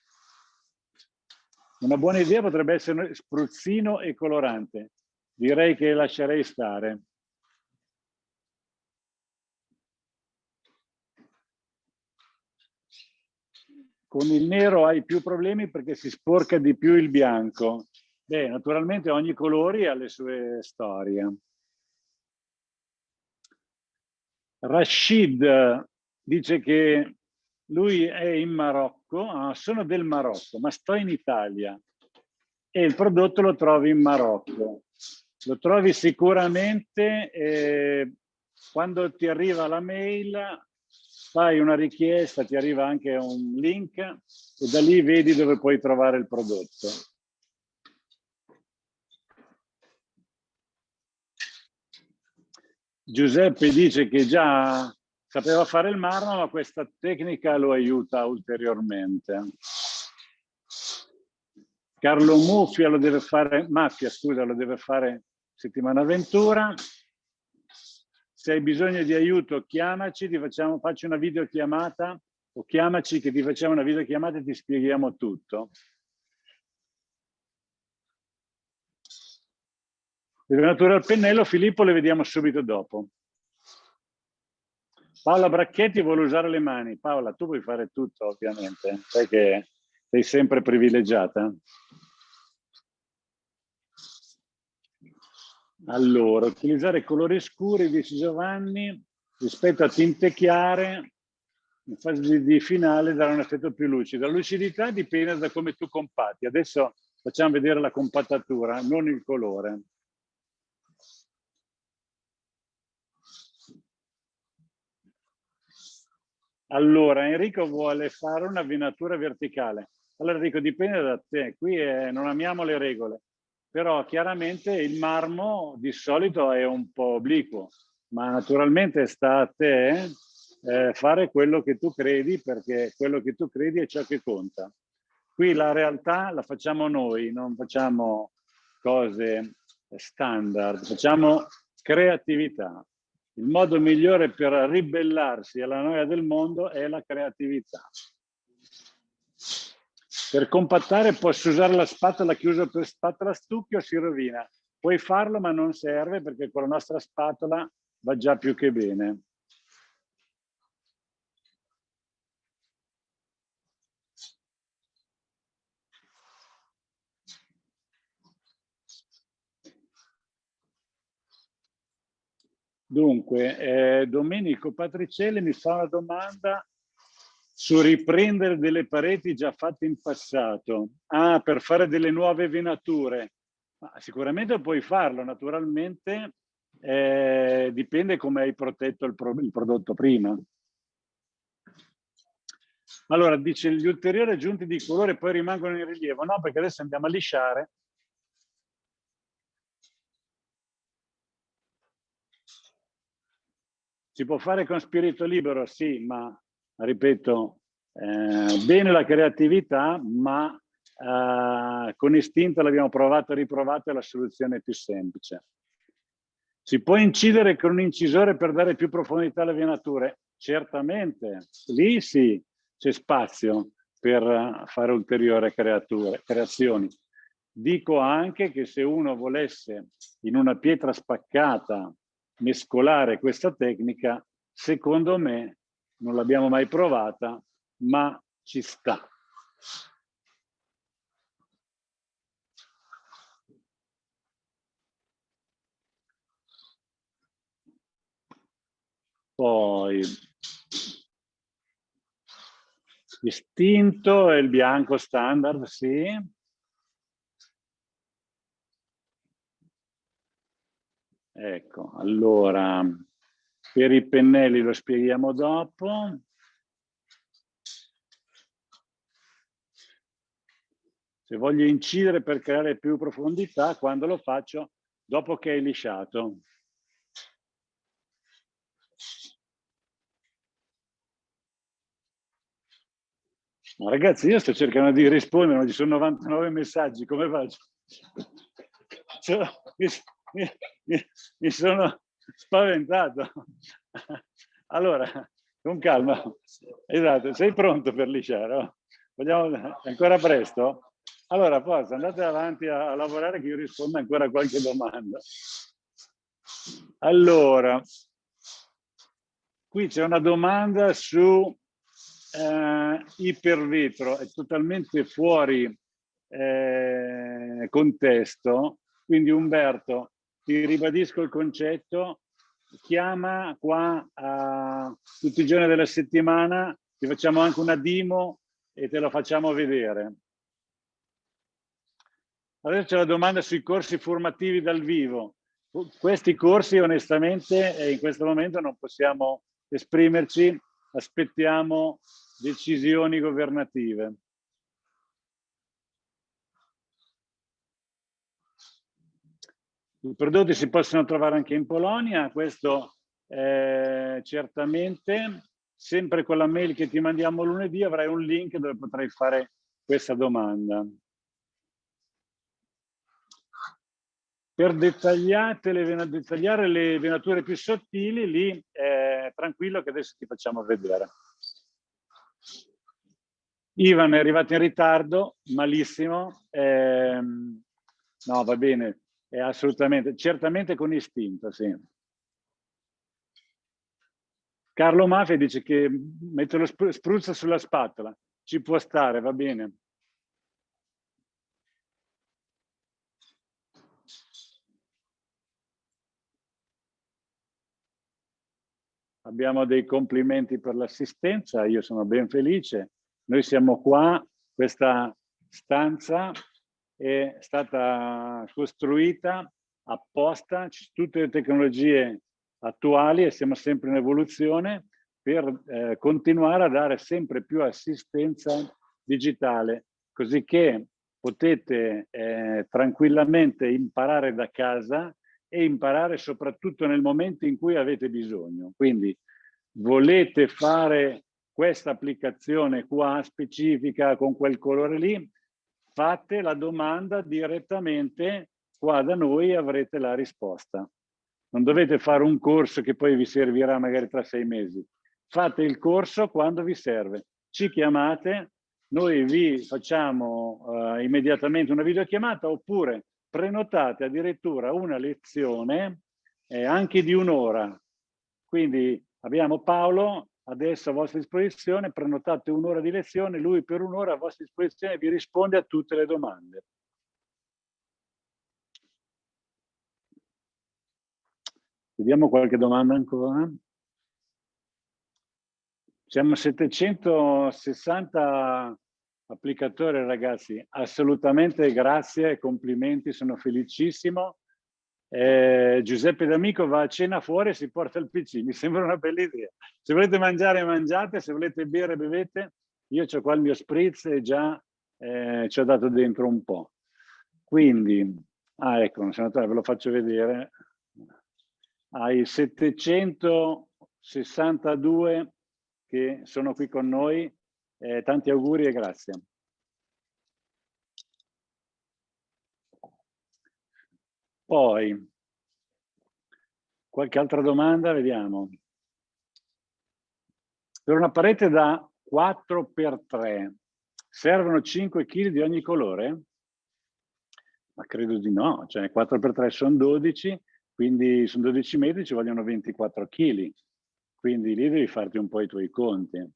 A: Una buona idea potrebbe essere spruzzino e colorante. Direi che lascerei stare. Con il nero hai più problemi perché si sporca di più il bianco. Beh, naturalmente ogni colore ha le sue storie. Rashid dice che lui è in Marocco, sono del Marocco, ma sto in Italia e il prodotto lo trovi in Marocco. Lo trovi sicuramente quando ti arriva la mail, fai una richiesta, ti arriva anche un link e da lì vedi dove puoi trovare il prodotto. Giuseppe dice che già sapeva fare il marmo, ma questa tecnica lo aiuta ulteriormente. Carlo Mafia lo deve fare settimana avventura. Se hai bisogno di aiuto, chiamaci, faccio una videochiamata, o chiamaci che ti facciamo una videochiamata e ti spieghiamo tutto. Le venature al pennello, Filippo, le vediamo subito dopo. Paola Bracchetti vuole usare le mani. Paola, tu puoi fare tutto, ovviamente. Sai che sei sempre privilegiata. Allora, utilizzare colori scuri, dice Giovanni, rispetto a tinte chiare, in fase di finale darà un effetto più lucido. La lucidità dipende da come tu compatti. Adesso facciamo vedere la compattatura, non il colore. Allora, Enrico vuole fare una venatura verticale. Allora Enrico, dipende da te. Qui non amiamo le regole. Però chiaramente il marmo di solito è un po' obliquo, ma naturalmente sta a te fare quello che tu credi, perché quello che tu credi è ciò che conta. Qui la realtà la facciamo noi, non facciamo cose standard, facciamo creatività. Il modo migliore per ribellarsi alla noia del mondo è la creatività. Per compattare posso usare la spatola che uso per spatola stucchio, si rovina. Puoi farlo, ma non serve perché con la nostra spatola va già più che bene. Dunque, Domenico Patricielli mi fa una domanda su riprendere delle pareti già fatte in passato. Ah, per fare delle nuove venature. Ma sicuramente puoi farlo, naturalmente dipende come hai protetto il prodotto prima. Allora, dice, gli ulteriori aggiunti di colore poi rimangono in rilievo. No, perché adesso andiamo a lisciare. Si può fare con spirito libero, sì, ma ripeto, bene la creatività, ma con istinto l'abbiamo provato e riprovato, è la soluzione più semplice. Si può incidere con un incisore per dare più profondità alle venature? Certamente, lì sì, c'è spazio per fare ulteriori creazioni. Dico anche che se uno volesse in una pietra spaccata mescolare questa tecnica, secondo me non l'abbiamo mai provata, ma ci sta. Poi distinto e il bianco standard, sì. Ecco, allora, per i pennelli lo spieghiamo dopo. Se voglio incidere per creare più profondità, quando lo faccio? Dopo che hai lisciato. Ma ragazzi, io sto cercando di rispondere, ma ci sono 99 messaggi, come faccio? Cioè, mi sono spaventato. Allora, con calma. Esatto, sei pronto per lisciare? Vogliamo, ancora presto? Allora, forza, andate avanti a lavorare che io rispondo ancora a qualche domanda. Allora, qui c'è una domanda su ipervetro, è totalmente fuori contesto, quindi Umberto, ti ribadisco il concetto, chiama qua tutti i giorni della settimana, ti facciamo anche una demo e te lo facciamo vedere. Adesso c'è la domanda sui corsi formativi dal vivo. Questi corsi onestamente in questo momento non possiamo esprimerci, aspettiamo decisioni governative. I prodotti si possono trovare anche in Polonia, questo certamente. Sempre con la mail che ti mandiamo lunedì avrai un link dove potrai fare questa domanda. Per dettagliare le venature più sottili, lì tranquillo che adesso ti facciamo vedere. Ivan è arrivato in ritardo, malissimo. No, va bene, è assolutamente, certamente con istinto, sì. Carlo Mafia dice che mette lo spruzzo sulla spatola, ci può stare, va bene. Abbiamo dei complimenti per l'assistenza, io sono ben felice. Noi siamo qua, questa stanza è stata costruita apposta, tutte le tecnologie attuali e siamo sempre in evoluzione per continuare a dare sempre più assistenza digitale, così che potete tranquillamente imparare da casa e imparare soprattutto nel momento in cui avete bisogno. Quindi volete fare questa applicazione qua specifica con quel colore lì, fate la domanda direttamente qua da noi e avrete la risposta. Non dovete fare un corso che poi vi servirà magari tra 6 mesi. Fate il corso quando vi serve. Ci chiamate, noi vi facciamo immediatamente una videochiamata oppure prenotate addirittura una lezione anche di un'ora. Quindi abbiamo Paolo adesso a vostra disposizione, prenotate un'ora di lezione, lui per un'ora a vostra disposizione vi risponde a tutte le domande. Vediamo qualche domanda ancora. Siamo 760 applicatori, ragazzi. Assolutamente grazie e complimenti, sono felicissimo. Giuseppe D'Amico va a cena fuori e si porta il PC, mi sembra una bella idea. Se volete mangiare, mangiate, se volete bere, bevete. Io ho qua il mio spritz e già ci ho dato dentro un po'. Quindi, ecco, senatore, ve lo faccio vedere. Ai 762 che sono qui con noi, tanti auguri e grazie. Poi, qualche altra domanda? Vediamo. Per una parete da 4x3 servono 5 kg di ogni colore? Ma credo di no, cioè 4x3 sono 12, quindi sono 12 metri, ci vogliono 24 kg. Quindi lì devi farti un po' i tuoi conti.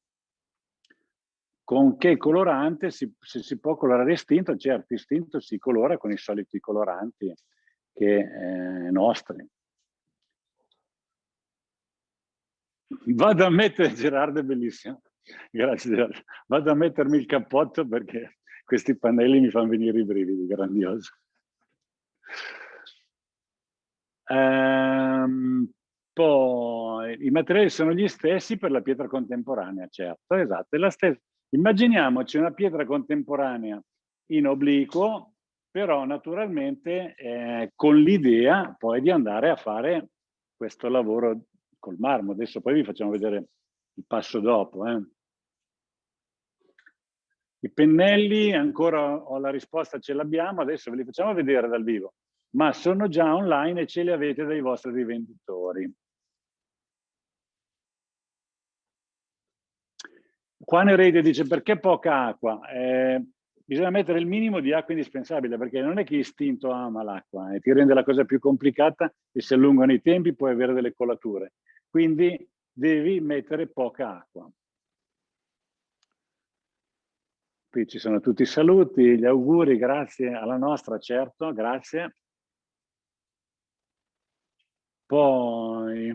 A: Con che colorante se si può colorare istinto? Certo, istinto si colora con i soliti coloranti che nostri. Vado a mettere, Gerardo è bellissimo, grazie Gerardo, vado a mettermi il cappotto perché questi pannelli mi fanno venire i brividi, grandioso. Poi i materiali sono gli stessi per la pietra contemporanea, certo, esatto, è la stessa. Immaginiamoci una pietra contemporanea in obliquo, però naturalmente con l'idea poi di andare a fare questo lavoro col marmo. Adesso poi vi facciamo vedere il passo dopo. I pennelli, ancora ho la risposta, ce l'abbiamo, adesso ve li facciamo vedere dal vivo. ma sono già online e ce li avete dai vostri rivenditori. Qua Nereide dice: perché poca acqua? Bisogna mettere il minimo di acqua indispensabile, perché non è che istinto ama l'acqua, ti rende la cosa più complicata e si allungano i tempi, puoi avere delle colature. Quindi devi mettere poca acqua. Qui ci sono tutti i saluti, gli auguri, grazie alla nostra, certo, grazie. Poi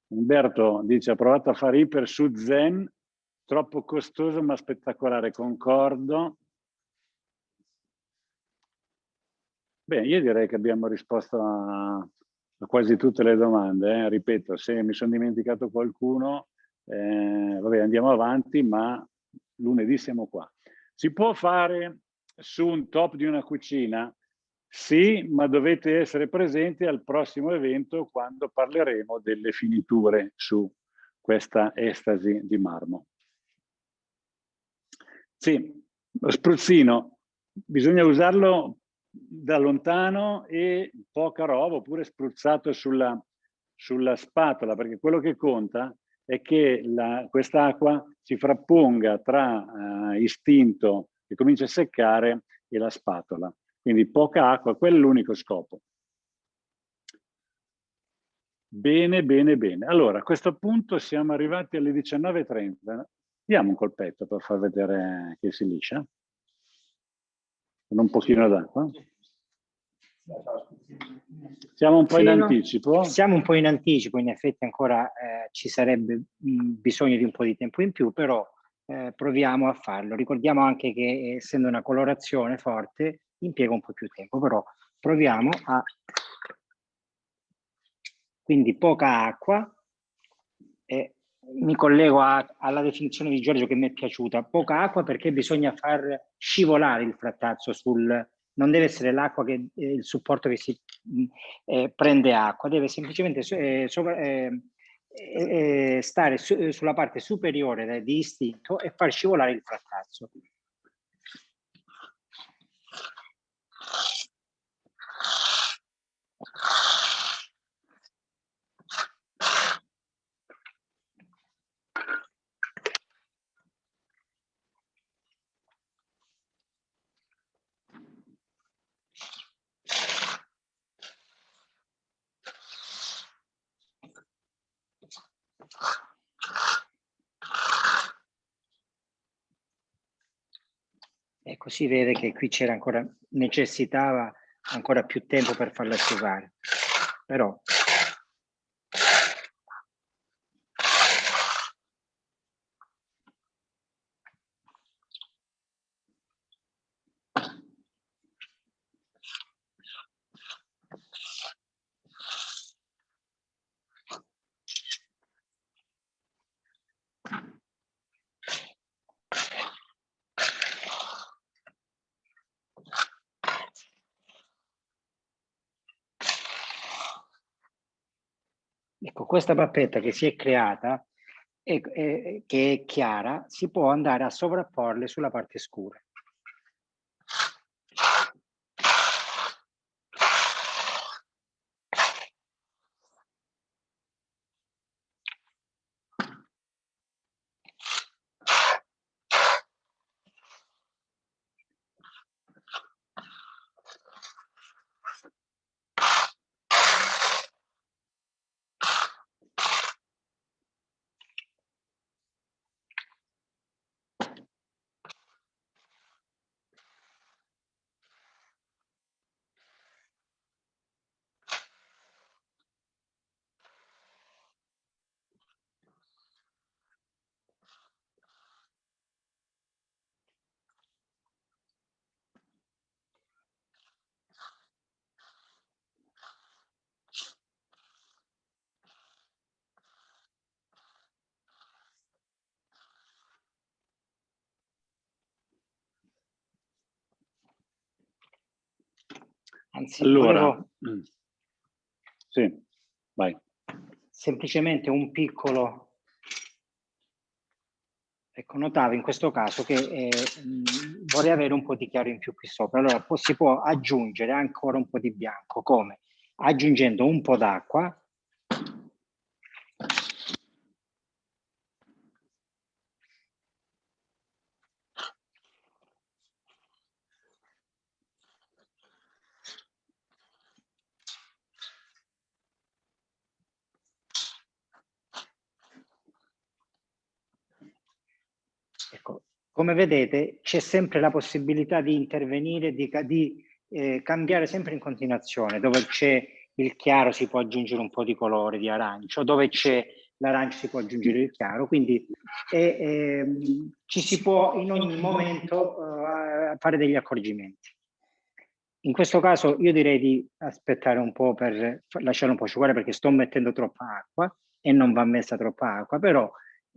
A: Umberto dice: ha provato a fare iper su Zen, troppo costoso ma spettacolare, concordo. Beh, io direi che abbiamo risposto a quasi tutte le domande. Ripeto, se mi sono dimenticato qualcuno, vabbè, andiamo avanti, ma lunedì siamo qua. Si può fare su un top di una cucina? Sì, ma dovete essere presenti al prossimo evento quando parleremo delle finiture su questa estasi di marmo. Sì, lo spruzzino bisogna usarlo da lontano e poca roba, oppure spruzzato sulla spatola, perché quello che conta è che quest'acqua si frapponga tra istinto che comincia a seccare e la spatola. Quindi poca acqua, quello è l'unico scopo. Bene, bene, bene. Allora, a questo punto siamo arrivati alle 19:30. Diamo un colpetto per far vedere che si liscia. Con un pochino d'acqua. Siamo un po' in anticipo?
C: Siamo un po' in anticipo, in effetti ancora ci sarebbe bisogno di un po' di tempo in più, però proviamo a farlo. Ricordiamo anche che essendo una colorazione forte impiega un po' più tempo, però proviamo a... Quindi poca acqua, e mi collego alla definizione di Giorgio che mi è piaciuta, poca acqua perché bisogna far scivolare il frattazzo non deve essere l'acqua che il supporto che si prende acqua, deve semplicemente stare sulla parte superiore di istinto e far scivolare il frattazzo. E così vede che qui c'era ancora, necessitava ancora più tempo per farlo asciugare, però ecco, questa pappetta che si è creata che è chiara, si può andare a sovrapporle sulla parte scura. Anzi,
A: allora, sì, vai.
C: Semplicemente un piccolo Ecco, notavo in questo caso che vorrei avere un po' di chiaro in più qui sopra. Allora si può aggiungere ancora un po' di bianco, come? Aggiungendo un po' d'acqua. Ecco, come vedete c'è sempre la possibilità di intervenire, di cambiare sempre in continuazione. Dove c'è il chiaro si può aggiungere un po' di colore, di arancio, dove c'è l'arancio si può aggiungere il chiaro, quindi ci si può in ogni momento fare degli accorgimenti. In questo caso io direi di aspettare un po' per lasciare un po' asciugare, perché sto mettendo troppa acqua e non va messa troppa acqua, però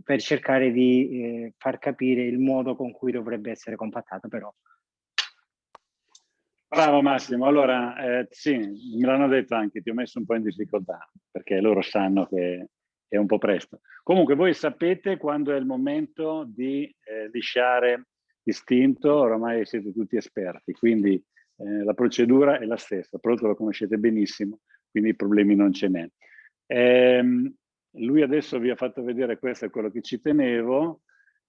C: per cercare di far capire il modo con cui dovrebbe essere compattato. Però
A: bravo Massimo, allora sì, me l'hanno detto anche, ti ho messo un po' in difficoltà, perché loro sanno che è un po' presto. Comunque voi sapete quando è il momento di lisciare distinto, oramai siete tutti esperti, quindi la procedura è la stessa, il prodotto lo conoscete benissimo, quindi problemi non ce n'è. Lui adesso vi ha fatto vedere, questo è quello che ci tenevo,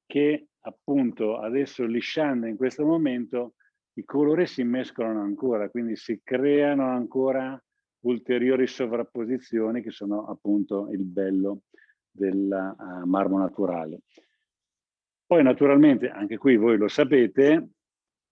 A: che appunto adesso lisciando in questo momento i colori si mescolano ancora, quindi si creano ancora ulteriori sovrapposizioni che sono appunto il bello del marmo naturale. Poi naturalmente, anche qui voi lo sapete,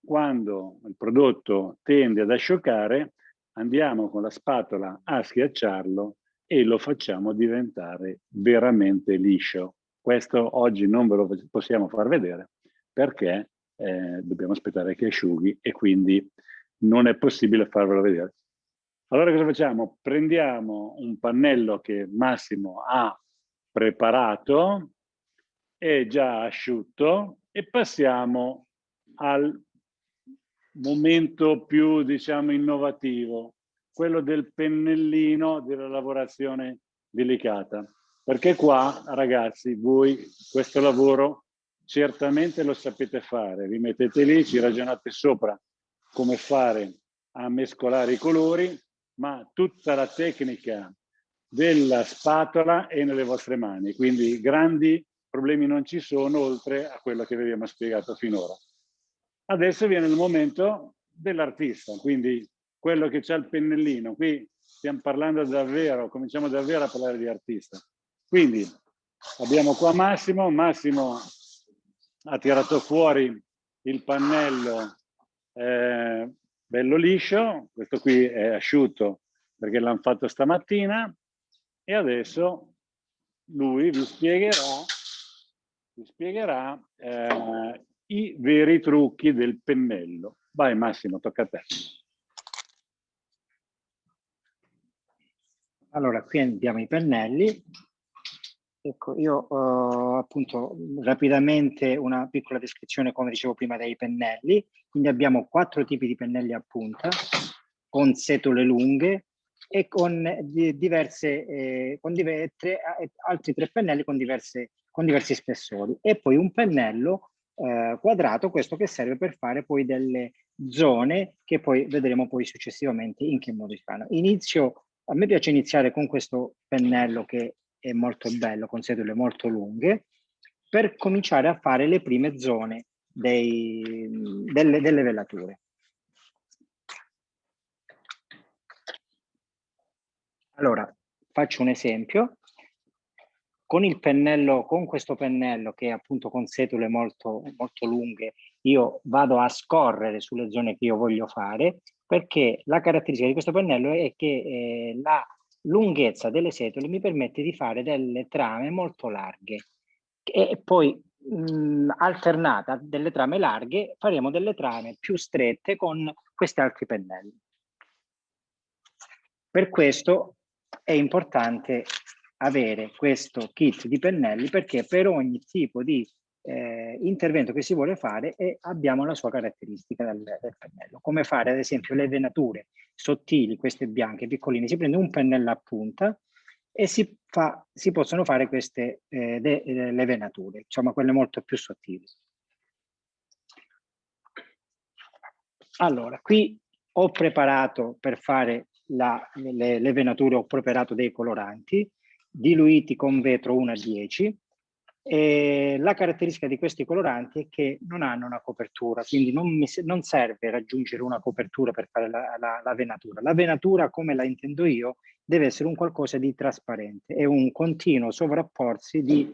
A: quando il prodotto tende ad asciugare, andiamo con la spatola a schiacciarlo e lo facciamo diventare veramente liscio. Questo oggi non ve lo possiamo far vedere perché dobbiamo aspettare che asciughi e quindi non è possibile farvelo vedere. Allora cosa facciamo? Prendiamo un pannello che Massimo ha preparato, è già asciutto, e passiamo al momento più, diciamo, innovativo, quello del pennellino della lavorazione delicata. Perché qua, ragazzi, voi questo lavoro certamente lo sapete fare, vi mettete lì, ci ragionate sopra come fare a mescolare i colori, ma tutta la tecnica della spatola è nelle vostre mani, quindi grandi problemi non ci sono oltre a quello che vi abbiamo spiegato finora. Adesso viene il momento dell'artista, quindi quello che c'ha il pennellino. Qui stiamo parlando davvero, cominciamo davvero a parlare di artista. Quindi abbiamo qua Massimo. Massimo ha tirato fuori il pannello bello liscio, questo qui è asciutto perché l'hanno fatto stamattina, e adesso lui vi spiegherà i veri trucchi del pennello. Vai Massimo, tocca a te.
C: allora qui abbiamo i pennelli. Ecco, io appunto rapidamente una piccola descrizione, come dicevo prima, dei pennelli. Quindi abbiamo 4 tipi di pennelli a punta, con setole lunghe e con altri 3 pennelli con diversi spessori, e poi un pennello quadrato, questo che serve per fare poi delle zone che poi vedremo poi successivamente in che modo si fanno. A me piace iniziare con questo pennello che è molto bello, con setole molto lunghe, per cominciare a fare le prime zone delle velature. Allora, faccio un esempio. Con questo pennello che è appunto con setole molto, molto lunghe, io vado a scorrere sulle zone che io voglio fare, perché la caratteristica di questo pennello è che la lunghezza delle setole mi permette di fare delle trame molto larghe, e poi alternata a delle trame larghe faremo delle trame più strette con questi altri pennelli. Per questo è importante avere questo kit di pennelli, perché per ogni tipo di intervento che si vuole fare abbiamo la sua caratteristica del pennello. Come fare ad esempio le venature sottili, queste bianche, piccoline. Si prende un pennello a punta e si possono fare queste le venature, insomma quelle molto più sottili. Allora, qui ho preparato per fare le venature, ho preparato dei coloranti diluiti con vetro 1 a 10. E la caratteristica di questi coloranti è che non hanno una copertura, quindi non serve raggiungere una copertura per fare la venatura. La venatura, come la intendo io, deve essere un qualcosa di trasparente, è un continuo sovrapporsi di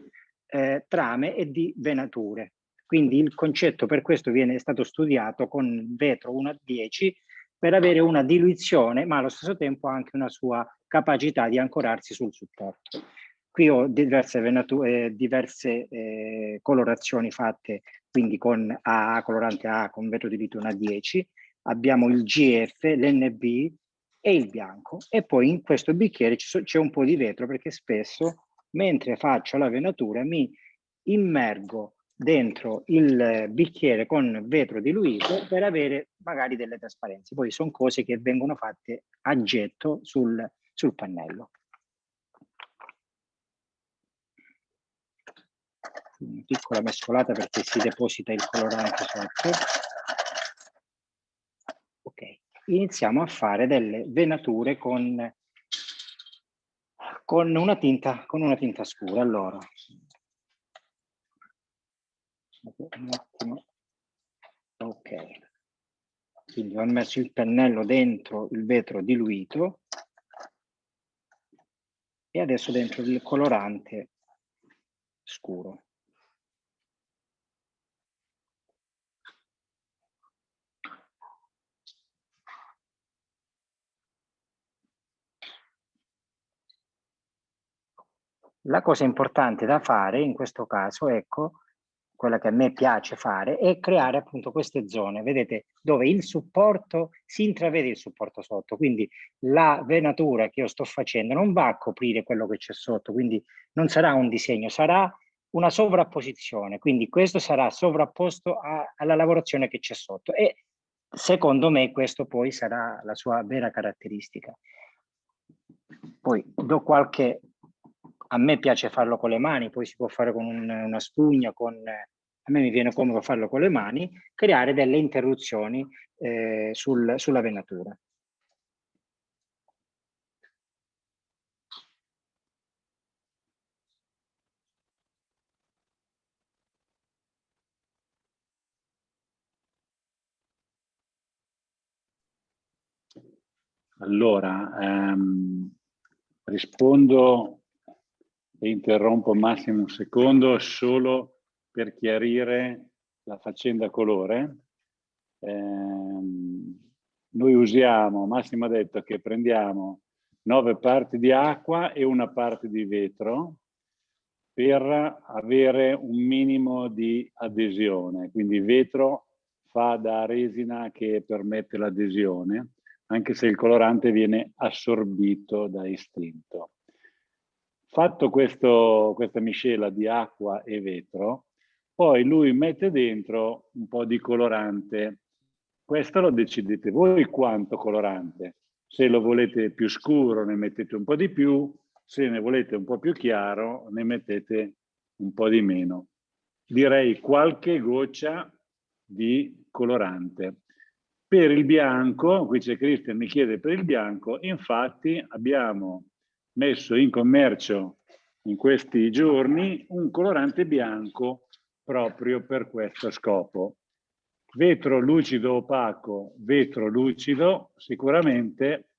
C: trame e di venature. Quindi il concetto per questo è stato studiato con vetro 1 a 10 per avere una diluizione, ma allo stesso tempo anche una sua capacità di ancorarsi sul supporto. Qui ho diverse colorazioni fatte, quindi con AA, colorante AA con vetro diluito 1 a 10, abbiamo il GF, l'NB e il bianco, e poi in questo bicchiere c'è un po' di vetro, perché spesso mentre faccio la venatura mi immergo dentro il bicchiere con vetro diluito per avere magari delle trasparenze. Poi sono cose che vengono fatte a getto sul pannello. Una piccola mescolata perché si deposita il colorante sotto. Ok, iniziamo a fare delle venature con una tinta scura. Allora, un attimo. Ok, quindi ho messo il pennello dentro il vetro diluito e adesso dentro il colorante scuro. La cosa importante da fare in questo caso, ecco, quella che a me piace fare, è creare appunto queste zone, vedete, dove il supporto, si intravede il supporto sotto, quindi la venatura che io sto facendo non va a coprire quello che c'è sotto, quindi non sarà un disegno, sarà una sovrapposizione, quindi questo sarà sovrapposto alla lavorazione che c'è sotto, e secondo me questo poi sarà la sua vera caratteristica. Poi do qualche... A me piace farlo con le mani, poi si può fare con una spugna, a me mi viene comodo farlo con le mani, creare delle interruzioni sulla venatura.
A: Allora, rispondo e interrompo Massimo un secondo solo per chiarire la faccenda colore. Noi usiamo, Massimo ha detto che prendiamo 9 parti di acqua e una parte di vetro per avere un minimo di adesione, quindi il vetro fa da resina che permette l'adesione, anche se il colorante viene assorbito da istinto. Fatto questa miscela di acqua e vetro, poi lui mette dentro un po' di colorante. Questo lo decidete voi quanto colorante. Se lo volete più scuro ne mettete un po' di più, se ne volete un po' più chiaro ne mettete un po' di meno. Direi qualche goccia di colorante. Per il bianco, qui c'è Cristian, mi chiede per il bianco, infatti abbiamo messo in commercio in questi giorni un colorante bianco proprio per questo scopo. Vetro lucido opaco, vetro lucido sicuramente,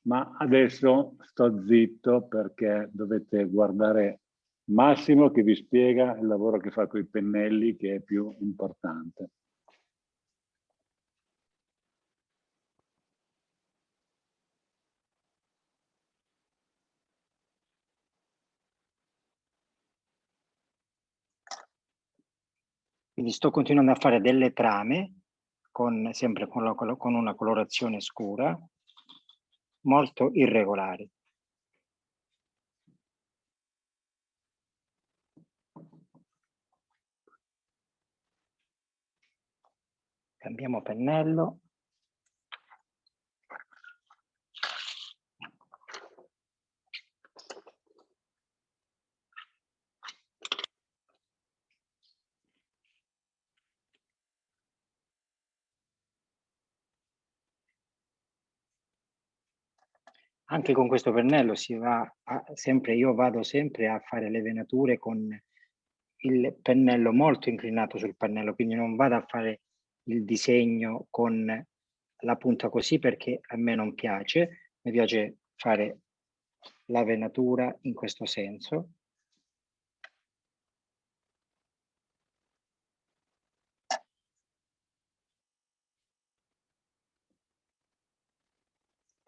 A: ma adesso sto zitto perché dovete guardare Massimo che vi spiega il lavoro che fa con i pennelli, che è più importante.
C: Quindi sto continuando a fare delle trame, sempre con una colorazione scura, molto irregolari. Cambiamo pennello. Anche con questo pennello si va sempre, io vado sempre a fare le venature con il pennello molto inclinato sul pannello, quindi non vado a fare il disegno con la punta così perché a me non piace, mi piace fare la venatura in questo senso.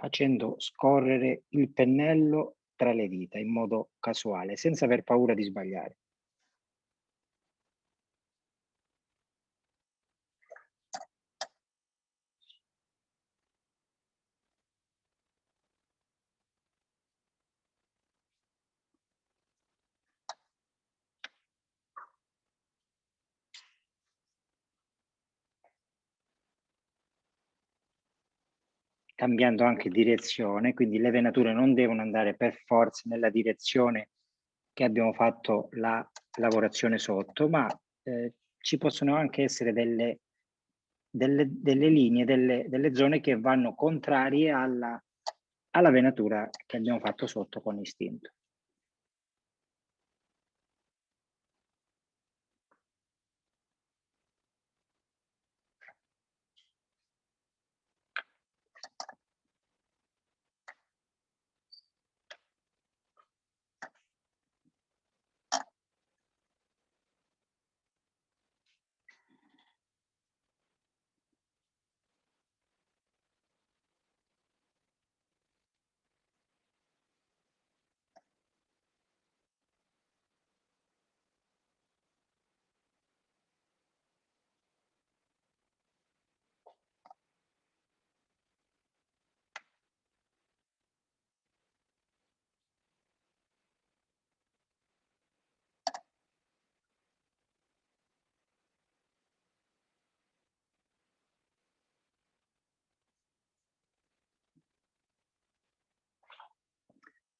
C: Facendo scorrere il pennello tra le dita in modo casuale, senza aver paura di sbagliare. Cambiando anche direzione, quindi le venature non devono andare per forza nella direzione che abbiamo fatto la lavorazione sotto, ma ci possono anche essere delle linee, delle zone che vanno contrarie alla venatura che abbiamo fatto sotto con istinto.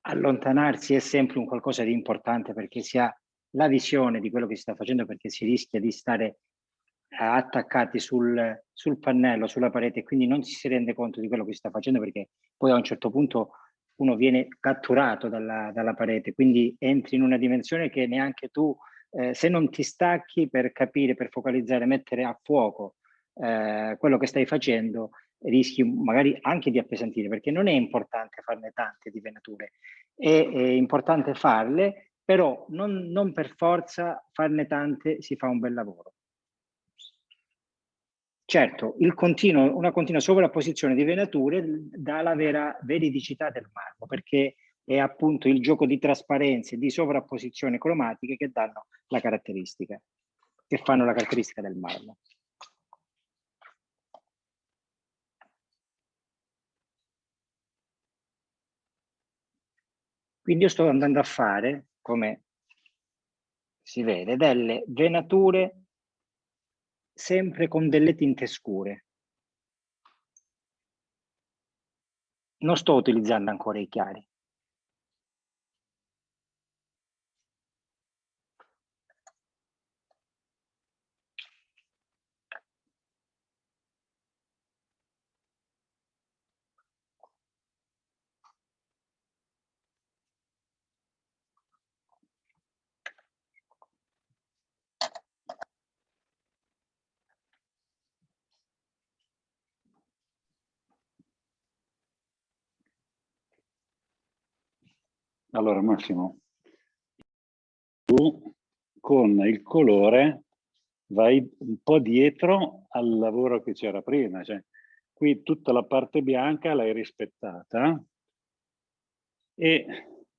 C: Allontanarsi è sempre un qualcosa di importante perché si ha la visione di quello che si sta facendo, perché si rischia di stare attaccati sul pannello, sulla parete, e quindi non ci si rende conto di quello che si sta facendo, perché poi a un certo punto uno viene catturato dalla parete, quindi entri in una dimensione che neanche tu, se non ti stacchi per capire, per focalizzare, mettere a fuoco quello che stai facendo, rischi magari anche di appesantire, perché non è importante farne tante di venature, è importante farle, però non per forza farne tante si fa un bel lavoro. Certo, una continua sovrapposizione di venature dà la vera veridicità del marmo, perché è appunto il gioco di trasparenze, di sovrapposizione cromatiche che danno la caratteristica, che fanno la caratteristica del marmo. Quindi io sto andando a fare, come si vede, delle venature sempre con delle tinte scure. Non sto utilizzando ancora i chiari.
A: Allora Massimo, tu con il colore vai un po' dietro al lavoro che c'era prima, cioè qui tutta la parte bianca l'hai rispettata e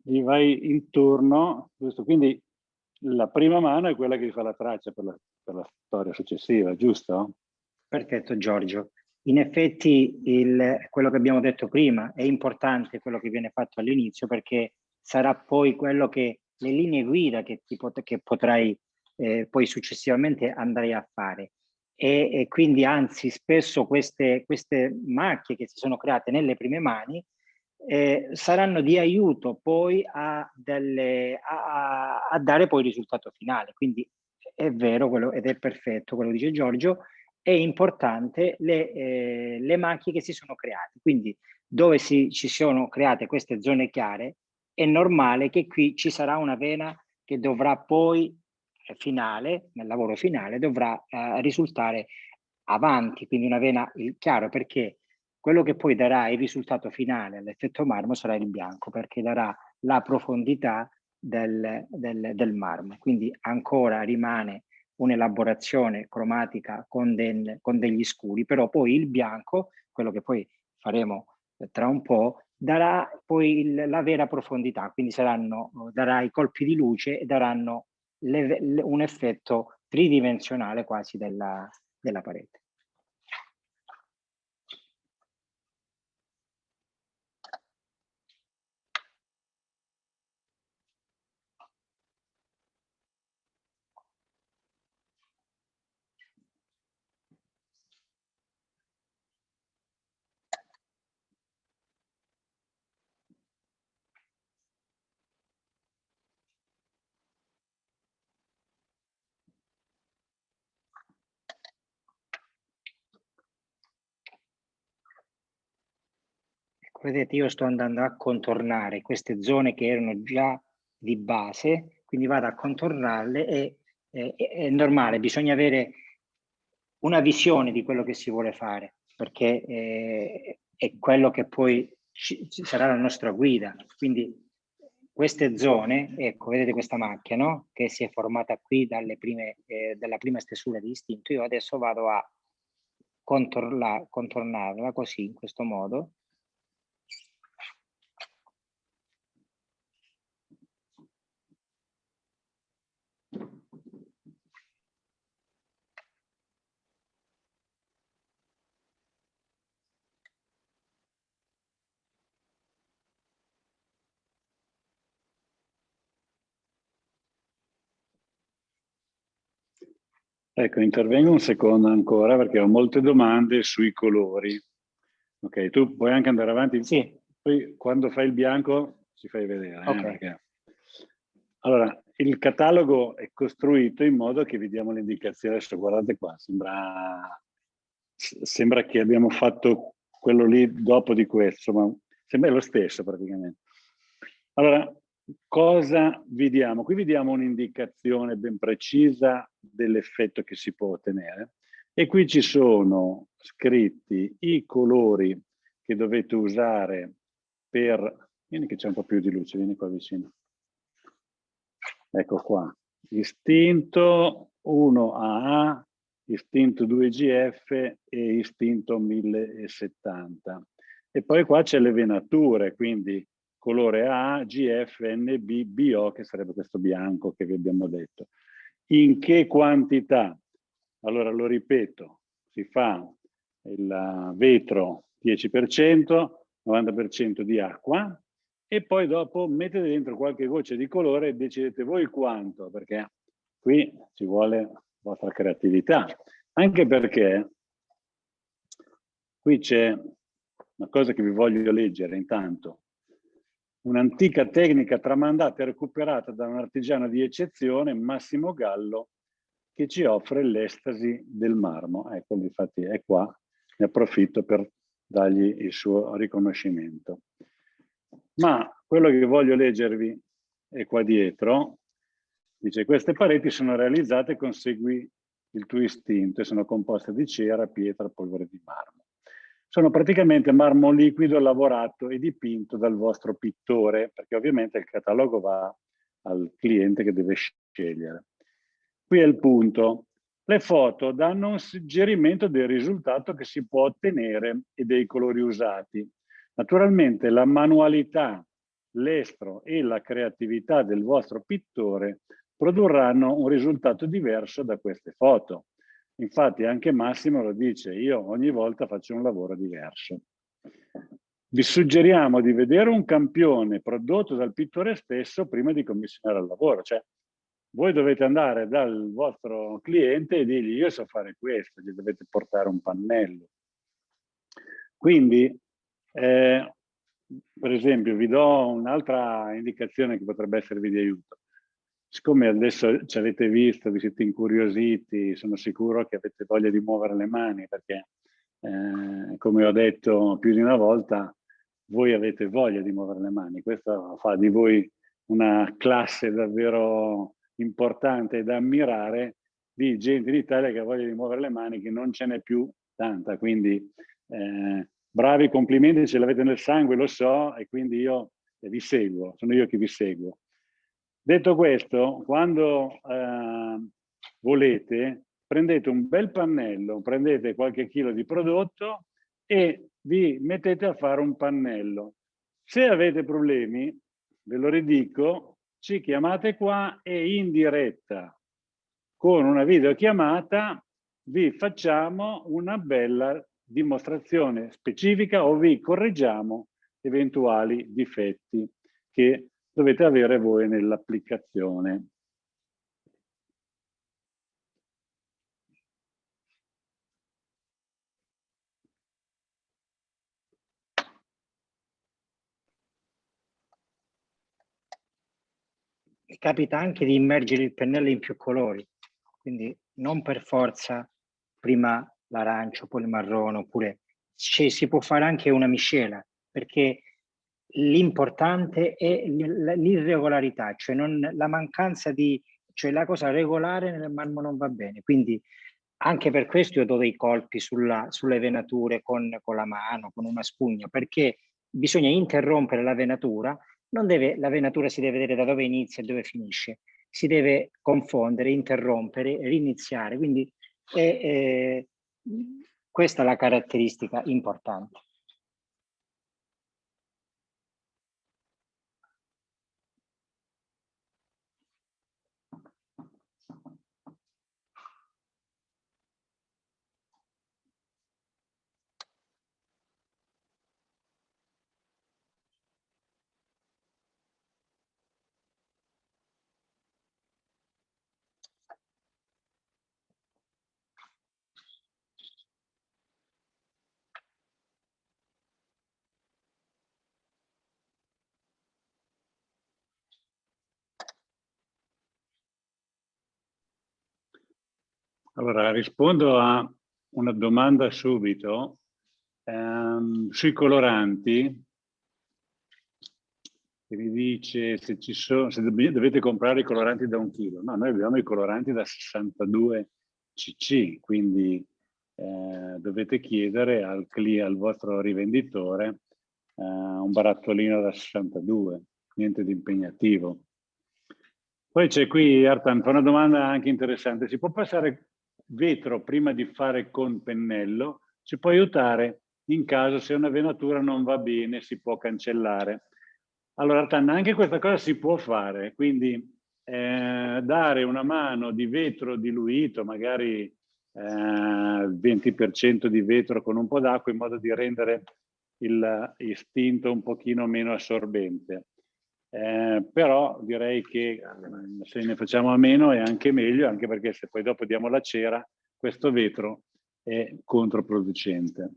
A: gli vai intorno, giusto? Quindi la prima mano è quella che fa la traccia per la storia successiva, giusto?
C: Perfetto Giorgio. In effetti quello che abbiamo detto prima è importante, quello che viene fatto all'inizio, perché sarà poi quello che le linee guida che potrai poi successivamente andare a fare. E quindi anzi spesso queste macchie che si sono create nelle prime mani saranno di aiuto poi a dare poi il risultato finale. Quindi è vero quello, ed è perfetto quello che dice Giorgio, è importante le macchie che si sono create. Quindi dove ci sono create queste zone chiare, è normale che qui ci sarà una vena che dovrà poi, finale, nel lavoro finale, dovrà risultare avanti, quindi una vena chiaro, perché quello che poi darà il risultato finale all'effetto marmo sarà il bianco, perché darà la profondità del marmo. Quindi ancora rimane un'elaborazione cromatica con degli scuri, però poi il bianco, quello che poi faremo tra un po', darà poi la vera profondità, quindi darà i colpi di luce e daranno un effetto tridimensionale quasi della parete. Vedete, io sto andando a contornare queste zone che erano già di base, quindi vado a contornarle e è normale, bisogna avere una visione di quello che si vuole fare, perché è quello che poi sarà la nostra guida. Quindi queste zone, ecco, vedete questa macchia, no? Che si è formata qui dalla prima stesura di istinto. Io adesso vado a contornarla così, in questo modo.
A: Ecco, intervengo un secondo ancora perché ho molte domande sui colori. Ok, tu puoi anche andare avanti?
C: Sì.
A: Poi quando fai il bianco ci fai vedere.
C: Ok.
A: Perché... Allora, il catalogo è costruito in modo che vi diamo le indicazioni. Adesso guardate qua, sembra che abbiamo fatto quello lì dopo di questo, ma sembra lo stesso praticamente. Allora, cosa vi diamo? Qui vi diamo un'indicazione ben precisa dell'effetto che si può ottenere e qui ci sono scritti i colori che dovete usare per... Vieni che c'è un po' più di luce, vieni qua vicino. Ecco qua, istinto 1AA, istinto 2GF e istinto 1070. E poi qua c'è le venature, quindi colore A, GF, NB, BO, che sarebbe questo bianco che vi abbiamo detto. In che quantità? Allora lo ripeto, si fa il vetro 10%, 90% di acqua, e poi dopo mettete dentro qualche goccia di colore e decidete voi quanto, perché qui ci vuole vostra creatività. Anche perché qui c'è una cosa che vi voglio leggere intanto. Un'antica tecnica tramandata e recuperata da un artigiano di eccezione, Massimo Gallo, che ci offre l'estasi del marmo. Ecco, infatti è qua, ne approfitto per dargli il suo riconoscimento. Ma quello che voglio leggervi è qua dietro, dice: queste pareti sono realizzate con segui il tuo istinto e sono composte di cera, pietra, polvere di marmo. Sono praticamente marmo liquido lavorato e dipinto dal vostro pittore, perché ovviamente il catalogo va al cliente che deve scegliere. Qui è il punto. Le foto danno un suggerimento del risultato che si può ottenere e dei colori usati. Naturalmente la manualità, l'estro e la creatività del vostro pittore produrranno un risultato diverso da queste foto. Infatti anche Massimo lo dice, io ogni volta faccio un lavoro diverso. Vi suggeriamo di vedere un campione prodotto dal pittore stesso prima di commissionare il lavoro. Cioè, voi dovete andare dal vostro cliente e dirgli: io so fare questo, gli dovete portare un pannello. Quindi, per esempio, vi do un'altra indicazione che potrebbe esservi di aiuto. Siccome adesso ci avete visto, vi siete incuriositi, sono sicuro che avete voglia di muovere le mani, perché come ho detto più di una volta, voi avete voglia di muovere le mani. Questo fa di voi una classe davvero importante da ammirare, di gente in Italia che ha voglia di muovere le mani, che non ce n'è più tanta. Quindi bravi, complimenti, ce l'avete nel sangue, lo so, e quindi io vi seguo, sono io che vi seguo. Detto questo, quando volete, prendete un bel pannello, prendete qualche chilo di prodotto e vi mettete a fare un pannello. Se avete problemi, ve lo ridico, ci chiamate qua e in diretta con una videochiamata vi facciamo una bella dimostrazione specifica o vi correggiamo eventuali difetti che dovete avere voi nell'applicazione.
D: Capita anche di immergere il pennello in più colori, quindi non per forza prima l'arancio, poi il marrone, oppure si può fare anche una miscela, perché l'importante è l'irregolarità, cioè la mancanza di, cioè la cosa regolare nel marmo non va bene, quindi anche per questo io do dei colpi sulle venature con la mano, con una spugna, perché bisogna interrompere la venatura. La venatura si deve vedere da dove inizia e dove finisce, si deve confondere, interrompere, riniziare, quindi questa è la caratteristica importante.
A: Allora, rispondo a una domanda subito. Sui coloranti, che mi dice se dovete comprare i coloranti da 1 chilo. No, noi abbiamo i coloranti da 62 cc, quindi dovete chiedere al vostro rivenditore un barattolino da 62, niente di impegnativo. Poi c'è qui, Artan, fa una domanda anche interessante. Si può passare vetro prima di fare con pennello? Ci può aiutare in caso se una venatura non va bene, si può cancellare. Allora, Artan, anche questa cosa si può fare, quindi dare una mano di vetro diluito, magari 20% di vetro con un po' d'acqua, in modo di rendere il istinto un pochino meno assorbente. Però direi che se ne facciamo a meno è anche meglio, anche perché se poi dopo diamo la cera, questo vetro è controproducente.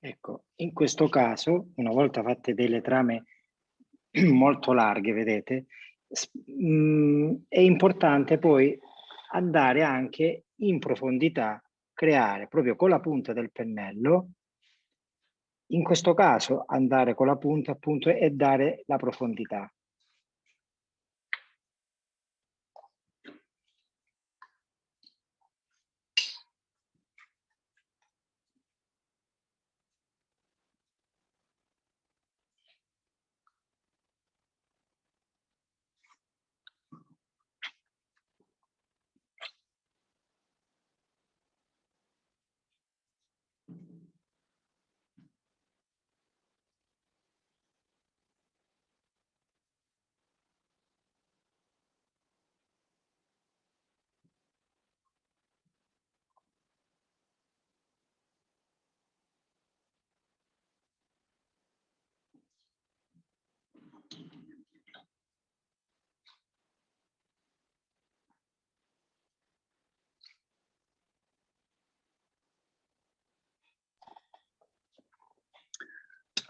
D: Ecco, in questo caso, una volta fatte delle trame molto larghe, vedete, è importante poi andare anche in profondità, creare proprio con la punta del pennello, in questo caso andare con la punta appunto e dare la profondità.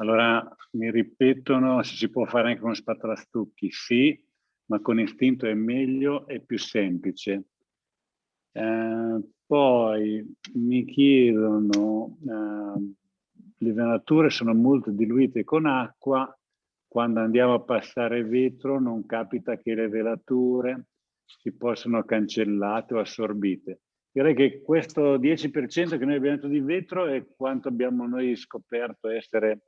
A: Allora mi ripetono se si può fare anche con spazolastucchi. Sì, ma con istinto è meglio e più semplice. Poi mi chiedono, le venature sono molto diluite con acqua, quando andiamo a passare vetro non capita che le velature si possano cancellate o assorbite. Direi che questo 10% che noi abbiamo detto di vetro è quanto abbiamo noi scoperto essere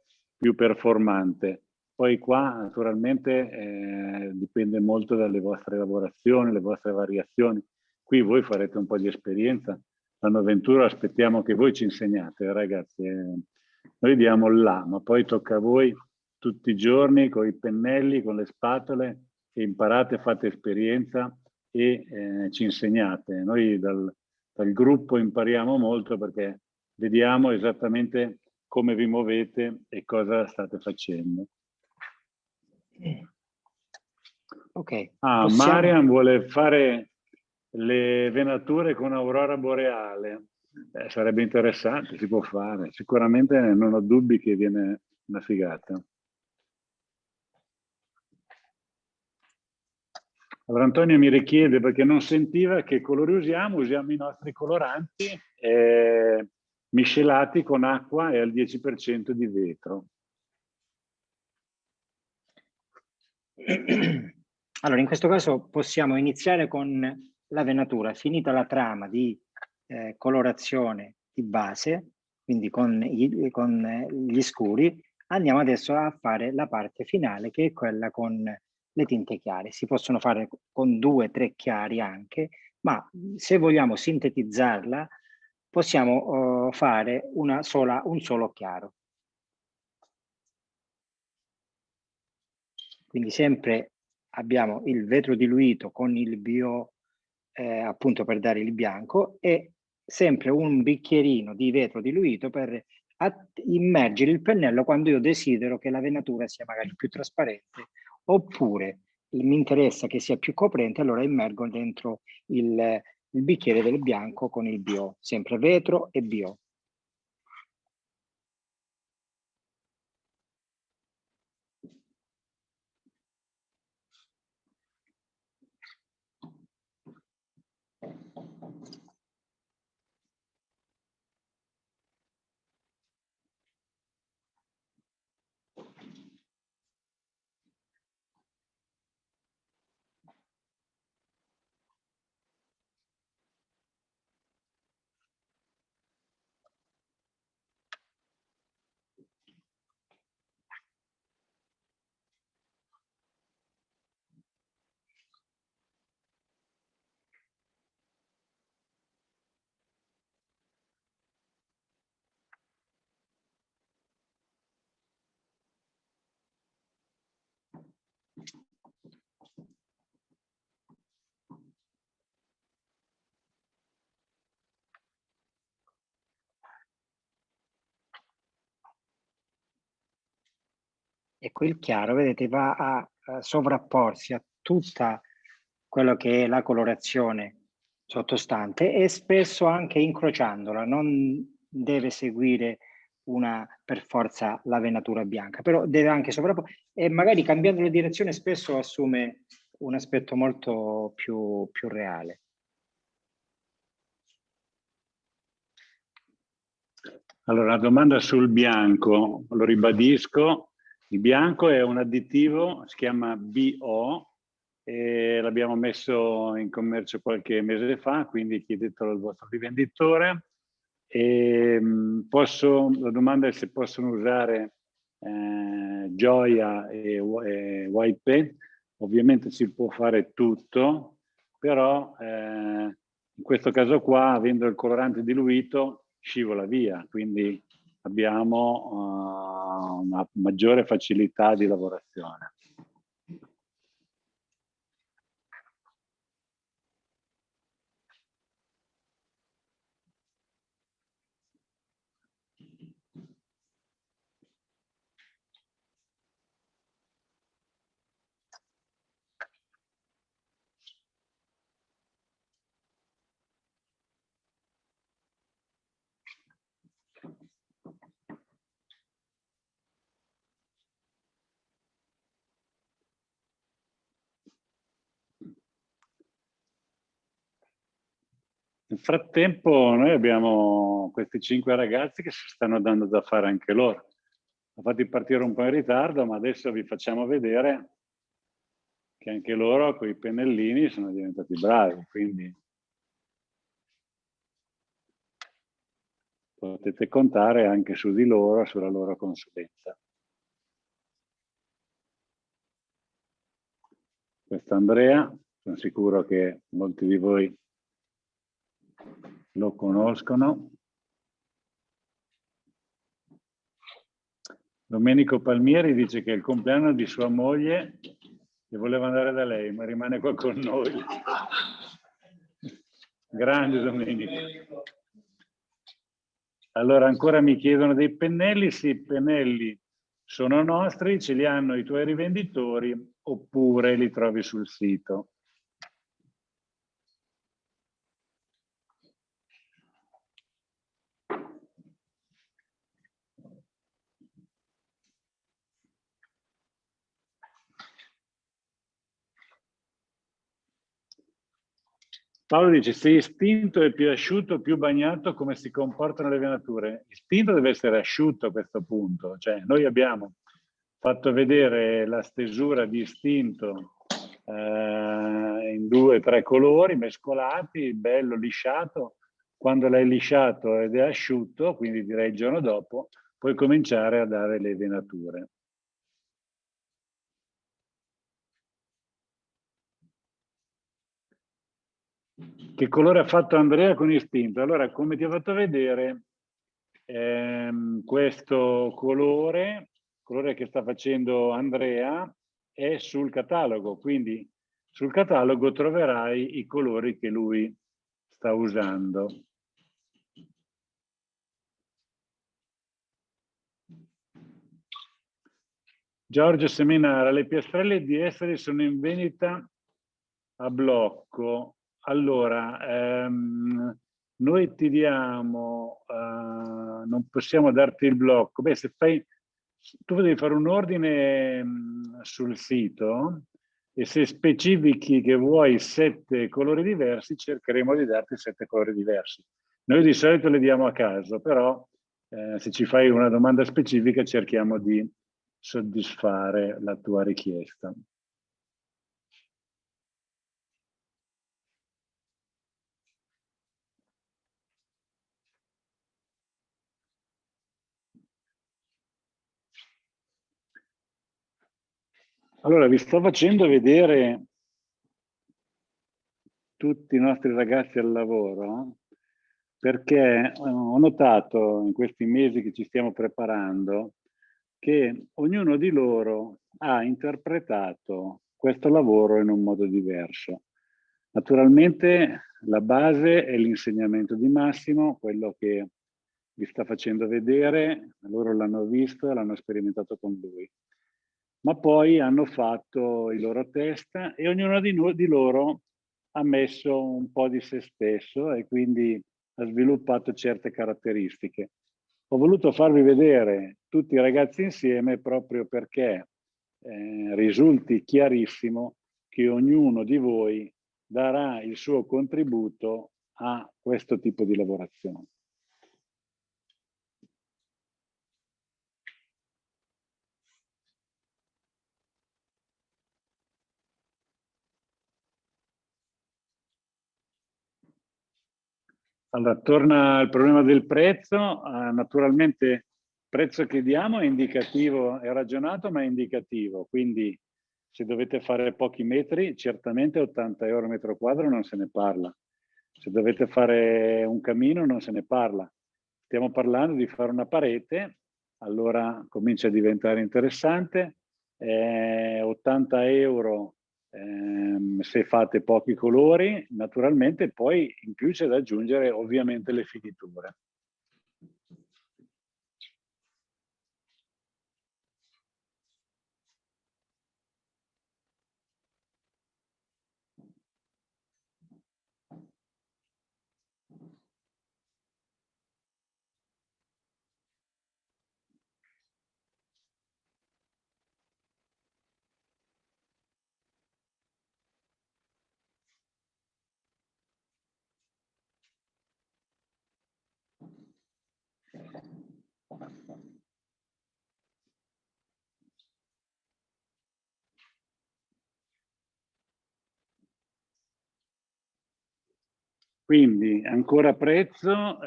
A: più performante. Poi qua naturalmente dipende molto dalle vostre lavorazioni, le vostre variazioni. Qui voi farete un po' di esperienza. L'anno venturo aspettiamo che voi ci insegnate, ragazzi. Noi diamo là, ma poi tocca a voi tutti i giorni con i pennelli, con le spatole, che imparate, fate esperienza e ci insegnate. Noi dal gruppo impariamo molto perché vediamo esattamente come vi muovete e cosa state facendo.
D: Ok.
A: Marian vuole fare le venature con aurora boreale. Sarebbe interessante, si può fare. Sicuramente non ho dubbi che viene una figata. Allora Antonio mi richiede, perché non sentiva, che colori usiamo. Usiamo i nostri coloranti miscelati con acqua e al 10% di vetro.
D: Allora, in questo caso possiamo iniziare con la venatura. Finita la trama di colorazione di base, quindi con gli scuri, andiamo adesso a fare la parte finale, che è quella con le tinte chiare. Si possono fare con 2 o 3 chiari anche, ma se vogliamo sintetizzarla possiamo fare un solo chiaro. Quindi sempre abbiamo il vetro diluito con il bio, appunto per dare il bianco, e sempre un bicchierino di vetro diluito per immergere il pennello quando io desidero che la venatura sia magari più trasparente, oppure mi interessa che sia più coprente, allora immergo dentro il bicchiere del bianco con il bio, sempre vetro e bio. E quel chiaro, vedete, va a sovrapporsi a tutta quello che è la colorazione sottostante e spesso anche incrociandola, non deve seguire per forza la venatura bianca, però deve anche sovrapporsi e magari cambiando la direzione spesso assume un aspetto molto più reale.
A: Allora, la domanda sul bianco, lo ribadisco, il bianco è un additivo, si chiama BO, e l'abbiamo messo in commercio qualche mese fa, quindi chiedetelo al vostro rivenditore. La domanda è se possono usare Gioia e White Paint. Ovviamente si può fare tutto, però in questo caso qua, avendo il colorante diluito, scivola via, quindi abbiamo una maggiore facilità di lavorazione. Nel frattempo noi abbiamo questi 5 ragazzi che si stanno dando da fare anche loro. Ho fatti partire un po' in ritardo, ma adesso vi facciamo vedere che anche loro con i pennellini sono diventati bravi, quindi potete contare anche su di loro, sulla loro consulenza. Questo è Andrea, sono sicuro che molti di voi lo conoscono. Domenico Palmieri dice che è il compleanno di sua moglie e voleva andare da lei, ma rimane qua con noi. Grande Domenico. Allora, ancora mi chiedono dei pennelli. Sì, i pennelli sono nostri, ce li hanno i tuoi rivenditori oppure li trovi sul sito. Paolo dice, se istinto è più asciutto, più bagnato, come si comportano le venature? Istinto deve essere asciutto a questo punto. Cioè, noi abbiamo fatto vedere la stesura di istinto in 2 o 3 colori mescolati, bello lisciato. Quando l'hai lisciato ed è asciutto, quindi direi il giorno dopo, puoi cominciare a dare le venature. Che colore ha fatto Andrea con istinto? Allora, come ti ho fatto vedere, questo colore che sta facendo Andrea, è sul catalogo, quindi sul catalogo troverai i colori che lui sta usando. Giorgio Seminara, le piastrelle di Esteri sono in vendita a blocco. Allora, noi ti diamo, non possiamo darti il blocco. Beh, se fai, tu devi fare un ordine sul sito e se specifichi che vuoi 7 colori diversi, cercheremo di darti 7 colori diversi. Noi di solito le diamo a caso, però se ci fai una domanda specifica cerchiamo di soddisfare la tua richiesta. Allora, vi sto facendo vedere tutti i nostri ragazzi al lavoro perché ho notato in questi mesi che ci stiamo preparando che ognuno di loro ha interpretato questo lavoro in un modo diverso. Naturalmente la base è l'insegnamento di Massimo, quello che vi sta facendo vedere, loro l'hanno visto e l'hanno sperimentato con lui. Ma poi hanno fatto i loro test e ognuno di loro ha messo un po' di se stesso e quindi ha sviluppato certe caratteristiche. Ho voluto farvi vedere tutti i ragazzi insieme proprio perché risulti chiarissimo che ognuno di voi darà il suo contributo a questo tipo di lavorazione. Allora, torna al problema del prezzo. Naturalmente il prezzo che diamo è indicativo, è ragionato ma è indicativo, quindi se dovete fare pochi metri, certamente 80 euro metro quadro non se ne parla. Se dovete fare un camino non se ne parla. Stiamo parlando di fare una parete, allora comincia a diventare interessante. 80 euro se fate pochi colori, naturalmente poi in più c'è da aggiungere ovviamente le finiture. Quindi ancora prezzo,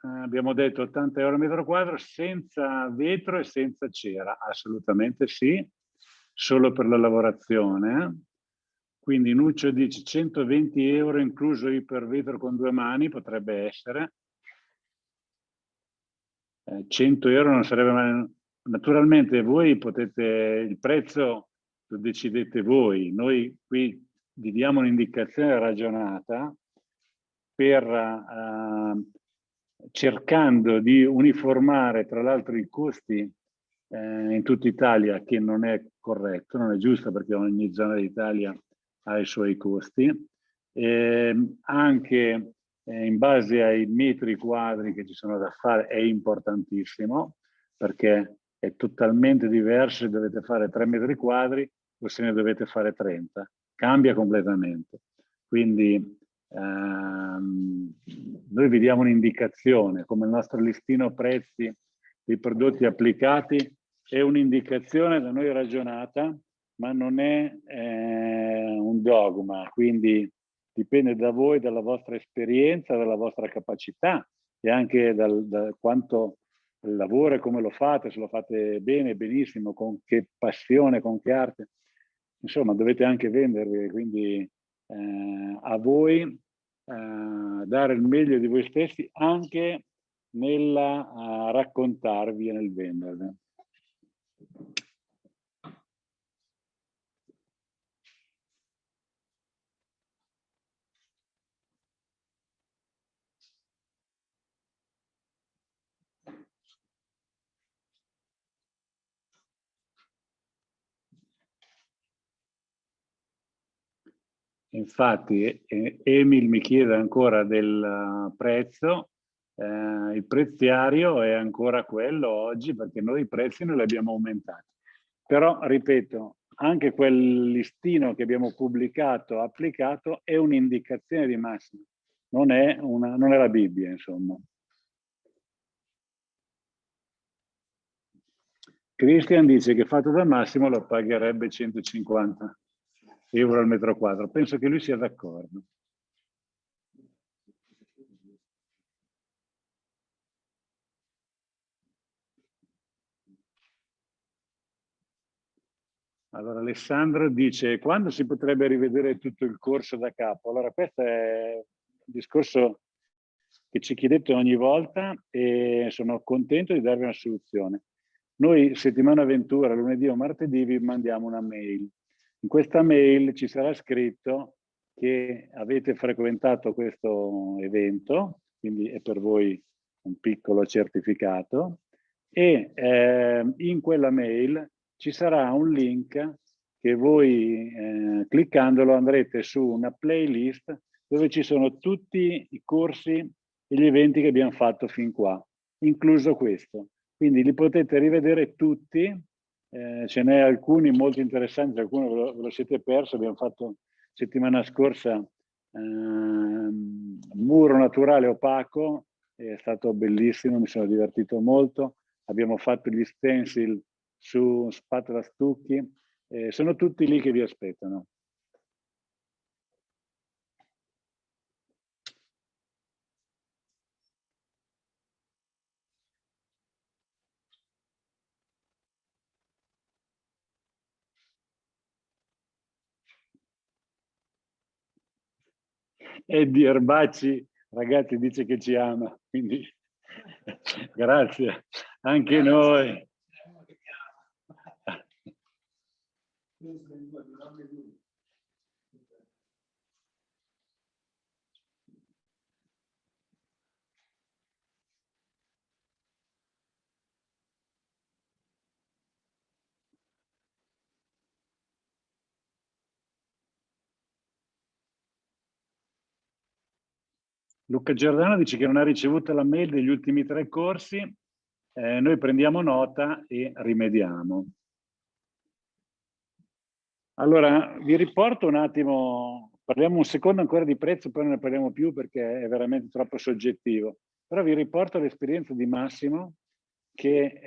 A: abbiamo detto 80 euro al metro quadro senza vetro e senza cera, assolutamente sì, solo per la lavorazione. Quindi Nuccio dice 120 euro incluso ipervetro con 2 mani, potrebbe essere. 100 euro non sarebbe male. Naturalmente voi potete, il prezzo lo decidete voi, noi qui vi diamo un'indicazione ragionata per cercando di uniformare tra l'altro i costi in tutta Italia, che non è corretto, non è giusto perché ogni zona d'Italia ha i suoi costi, anche in base ai metri quadri che ci sono da fare è importantissimo, perché è totalmente diverso se dovete fare 3 metri quadri o se ne dovete fare 30, cambia completamente. Quindi noi vi diamo un'indicazione, come il nostro listino prezzi dei prodotti applicati, è un'indicazione da noi ragionata, ma non è un dogma, quindi dipende da voi, dalla vostra esperienza, dalla vostra capacità e anche da quanto lavoro e come lo fate, se lo fate bene, benissimo, con che passione, con che arte. Insomma, dovete anche vendervi, quindi a voi dare il meglio di voi stessi anche nel raccontarvi e nel vendervi. Infatti Emil mi chiede ancora del prezzo, il preziario è ancora quello oggi perché noi i prezzi non li abbiamo aumentati. Però, ripeto, anche quel listino che abbiamo pubblicato, applicato, è un'indicazione di massimo, non è la Bibbia, insomma. Christian dice che fatto da Massimo lo pagherebbe 150 euro al metro quadro. Penso che lui sia d'accordo. Allora Alessandro dice, quando si potrebbe rivedere tutto il corso da capo? Allora questo è un discorso che ci chiedete ogni volta e sono contento di darvi una soluzione. Noi settimana avventura, lunedì o martedì, vi mandiamo una mail. In questa mail ci sarà scritto che avete frequentato questo evento, quindi è per voi un piccolo certificato, e in quella mail ci sarà un link che voi cliccandolo andrete su una playlist dove ci sono tutti i corsi e gli eventi che abbiamo fatto fin qua, incluso questo. Quindi li potete rivedere tutti, ce n'è alcuni molto interessanti, alcuni ve lo siete persi, abbiamo fatto settimana scorsa muro naturale opaco, è stato bellissimo, mi sono divertito molto, abbiamo fatto gli stencil su spatola stucchi, sono tutti lì che vi aspettano. Eddie Erbacci, ragazzi, dice che ci ama, quindi grazie, anche noi. Luca Giordano dice che non ha ricevuto la mail degli ultimi 3 corsi, noi prendiamo nota e rimediamo. Allora, vi riporto un attimo, parliamo un secondo ancora di prezzo, poi non ne parliamo più perché è veramente troppo soggettivo, però vi riporto l'esperienza di Massimo che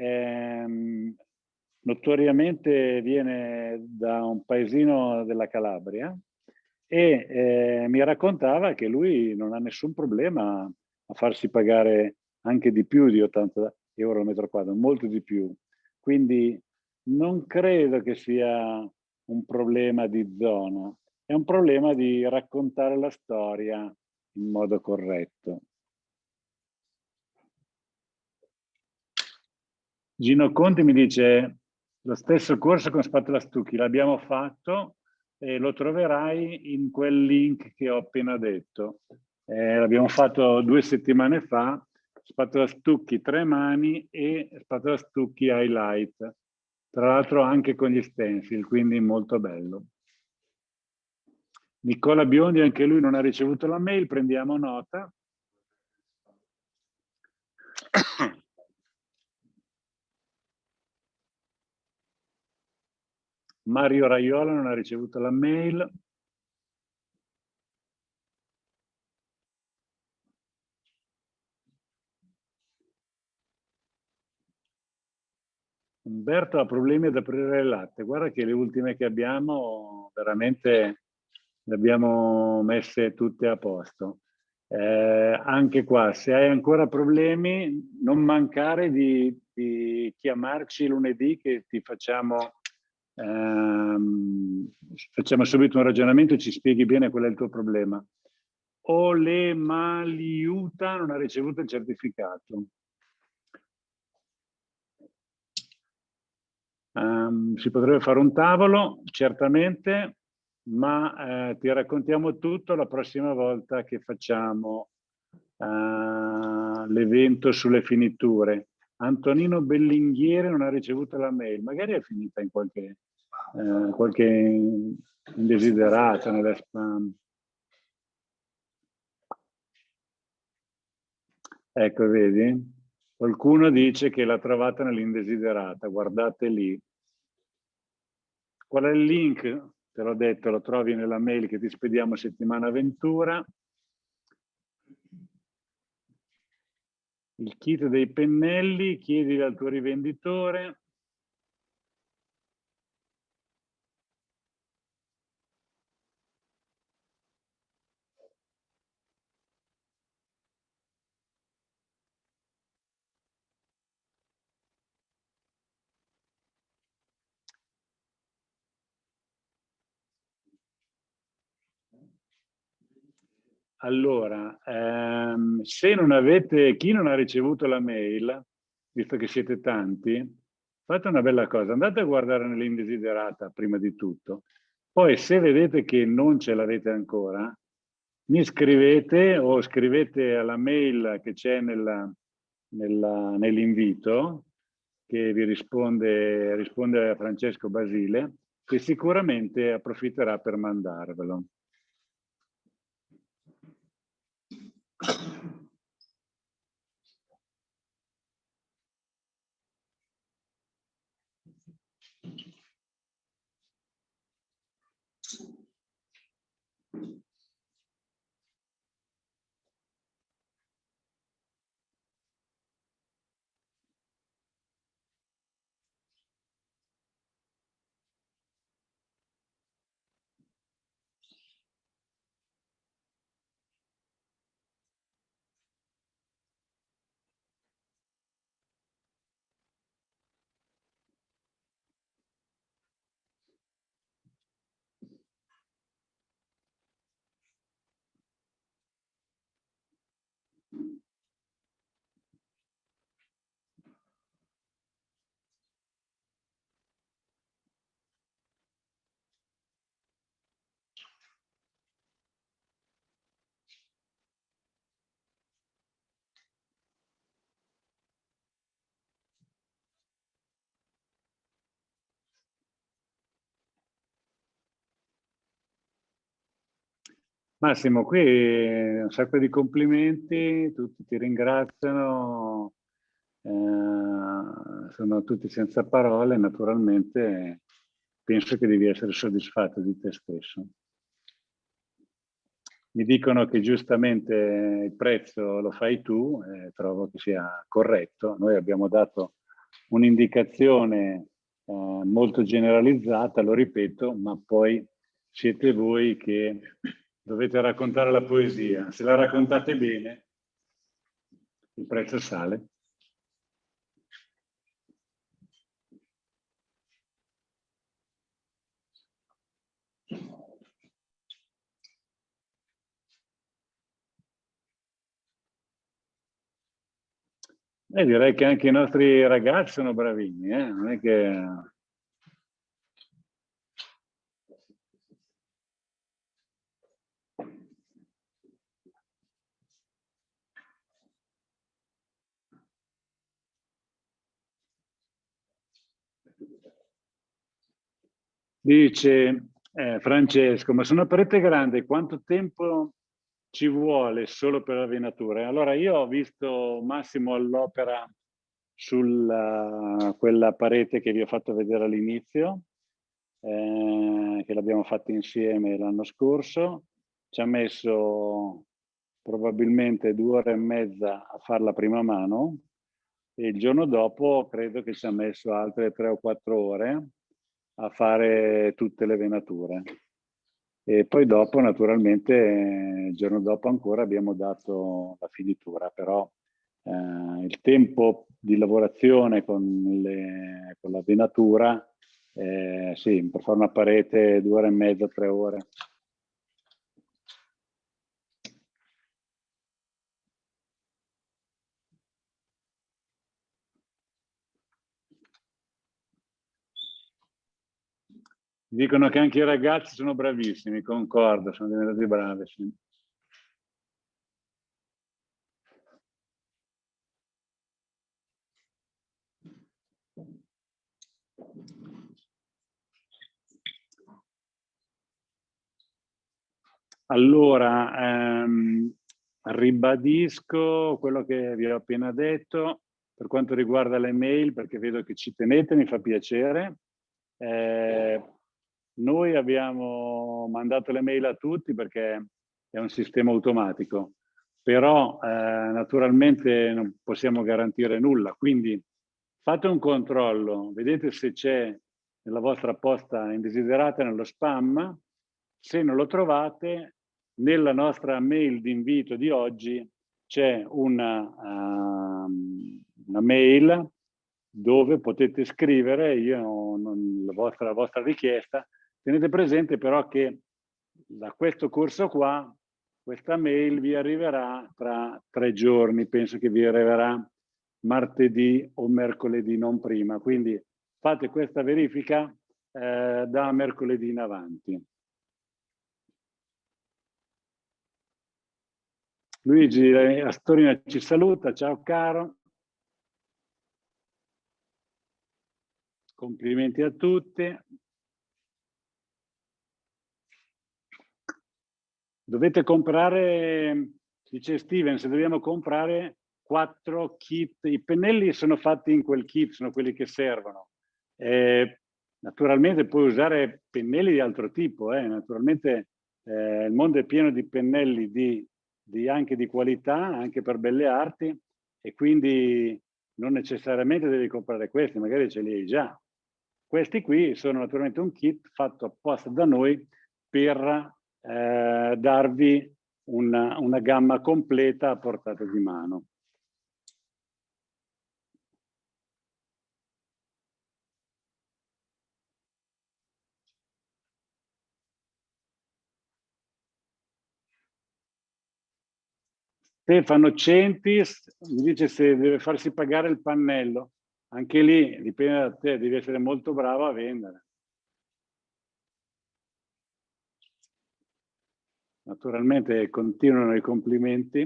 A: notoriamente viene da un paesino della Calabria e mi raccontava che lui non ha nessun problema a farsi pagare anche di più di 80 euro al metro quadro, molto di più. Quindi non credo che sia un problema di zona, è un problema di raccontare la storia in modo corretto. Gino Conti mi dice lo stesso corso con Spatola Stucchi, l'abbiamo fatto e lo troverai in quel link che ho appena detto. L'abbiamo fatto 2 settimane fa, Spatola Stucchi 3 mani e Spatola Stucchi highlight, tra l'altro anche con gli stencil, quindi molto bello. Nicola Biondi, anche lui non ha ricevuto la mail, prendiamo nota. Mario Raiola non ha ricevuto la mail. Umberto ha problemi ad aprire il latte. Guarda che le ultime che abbiamo veramente le abbiamo messe tutte a posto. Anche qua, se hai ancora problemi, non mancare di chiamarci lunedì che ti facciamo subito un ragionamento e ci spieghi bene qual è il tuo problema. Ole Maliuta non ha ricevuto il certificato. Si potrebbe fare un tavolo, certamente, ma ti raccontiamo tutto la prossima volta che facciamo l'evento sulle finiture. Antonino Bellinghiere non ha ricevuto la mail, magari è finita in qualche indesiderata nella spam. Ecco, vedi? Qualcuno dice che l'ha trovata nell'indesiderata, guardate lì. Qual è il link? Te l'ho detto, lo trovi nella mail che ti spediamo settimana Ventura. Il kit dei pennelli, chiedili al tuo rivenditore. Allora, se non avete, chi non ha ricevuto la mail, visto che siete tanti, fate una bella cosa, andate a guardare nell'indesiderata prima di tutto, poi se vedete che non ce l'avete ancora, mi scrivete o scrivete alla mail che c'è nell'invito, che vi risponde a Francesco Basile, che sicuramente approfitterà per mandarvelo. Massimo, qui un sacco di complimenti, tutti ti ringraziano, sono tutti senza parole, naturalmente penso che devi essere soddisfatto di te stesso. Mi dicono che giustamente il prezzo lo fai tu, trovo che sia corretto. Noi abbiamo dato un'indicazione molto generalizzata, lo ripeto, ma poi siete voi che dovete raccontare la poesia. Se la raccontate bene, il prezzo sale. Direi che anche i nostri ragazzi sono bravini, non è che... Dice Francesco, ma su una parete grande quanto tempo ci vuole solo per la venatura? Allora, io ho visto Massimo all'opera su quella parete che vi ho fatto vedere all'inizio, che l'abbiamo fatta insieme l'anno scorso. Ci ha messo probabilmente 2 ore e mezza a fare la prima mano e il giorno dopo credo che ci ha messo altre 3 o 4 ore a fare tutte le venature. E poi dopo, naturalmente, il giorno dopo ancora abbiamo dato la finitura, però il tempo di lavorazione con la venatura, sì, per fare una parete 2 ore e mezza, 3 ore. Dicono che anche i ragazzi sono bravissimi, concordo, sono diventati bravi. Sì. Allora, ribadisco quello che vi ho appena detto per quanto riguarda le mail, perché vedo che ci tenete, mi fa piacere. Noi abbiamo mandato le mail a tutti perché è un sistema automatico, però naturalmente non possiamo garantire nulla, quindi fate un controllo, vedete se c'è nella vostra posta indesiderata, nello spam. Se non lo trovate, nella nostra mail di invito di oggi c'è una mail dove potete scrivere la vostra richiesta. Tenete presente però che da questo corso qua, questa mail vi arriverà tra 3 giorni, penso che vi arriverà martedì o mercoledì, non prima. Quindi fate questa verifica da mercoledì in avanti. Luigi Astorina ci saluta, ciao caro. Complimenti a tutti. Dovete comprare, dice Steven, se dobbiamo comprare 4 kit, i pennelli sono fatti in quel kit, sono quelli che servono. Naturalmente puoi usare pennelli di altro tipo, naturalmente il mondo è pieno di pennelli anche di qualità, anche per belle arti, e quindi non necessariamente devi comprare questi, magari ce li hai già. Questi qui sono naturalmente un kit fatto apposta da noi per darvi una gamma completa a portata di mano. Stefano Centis mi dice se deve farsi pagare il pannello. Anche lì dipende da te, devi essere molto bravo a vendere. Naturalmente continuano i complimenti.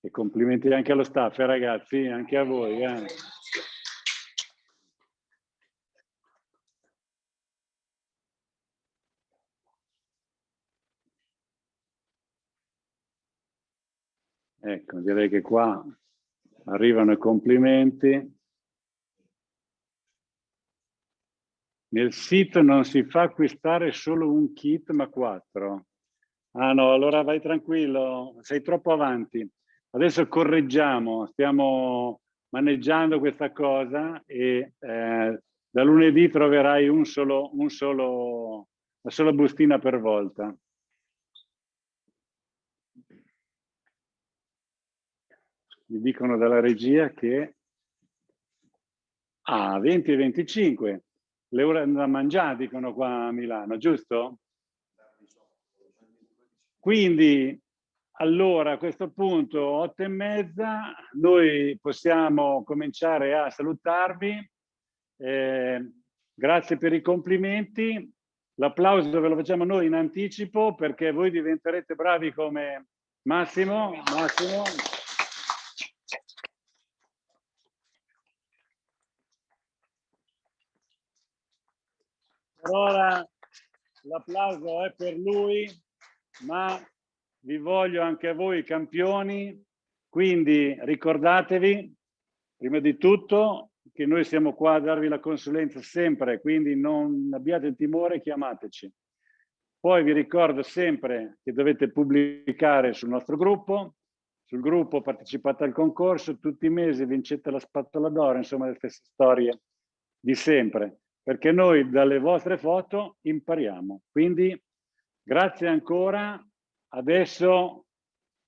A: E complimenti anche allo staff, ragazzi, anche a voi. Ecco, direi che qua arrivano i complimenti. Nel sito non si fa acquistare solo un kit, ma 4. Ah no, allora vai tranquillo, sei troppo avanti. Adesso correggiamo, stiamo maneggiando questa cosa e Da lunedì troverai una sola bustina per volta. Mi dicono dalla regia che 20 e 25, le ore da mangiare, dicono qua a Milano, giusto? Quindi, allora, a questo punto, 8:30, noi possiamo cominciare a salutarvi. Grazie per i complimenti. L'applauso ve lo facciamo noi in anticipo, perché voi diventerete bravi come Massimo. Per ora l'applauso è per lui, ma vi voglio anche a voi campioni, quindi ricordatevi, prima di tutto, che noi siamo qua a darvi la consulenza sempre, quindi non abbiate timore, chiamateci. Poi vi ricordo sempre che dovete pubblicare sul nostro gruppo, sul gruppo partecipate al concorso, tutti i mesi vincete la spatola d'oro, insomma le stesse storie di sempre, perché noi dalle vostre foto impariamo. Quindi grazie ancora, adesso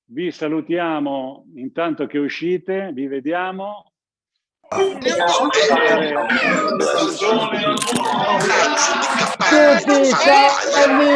A: vi salutiamo intanto che uscite, vi vediamo.
E: Tutti salvi!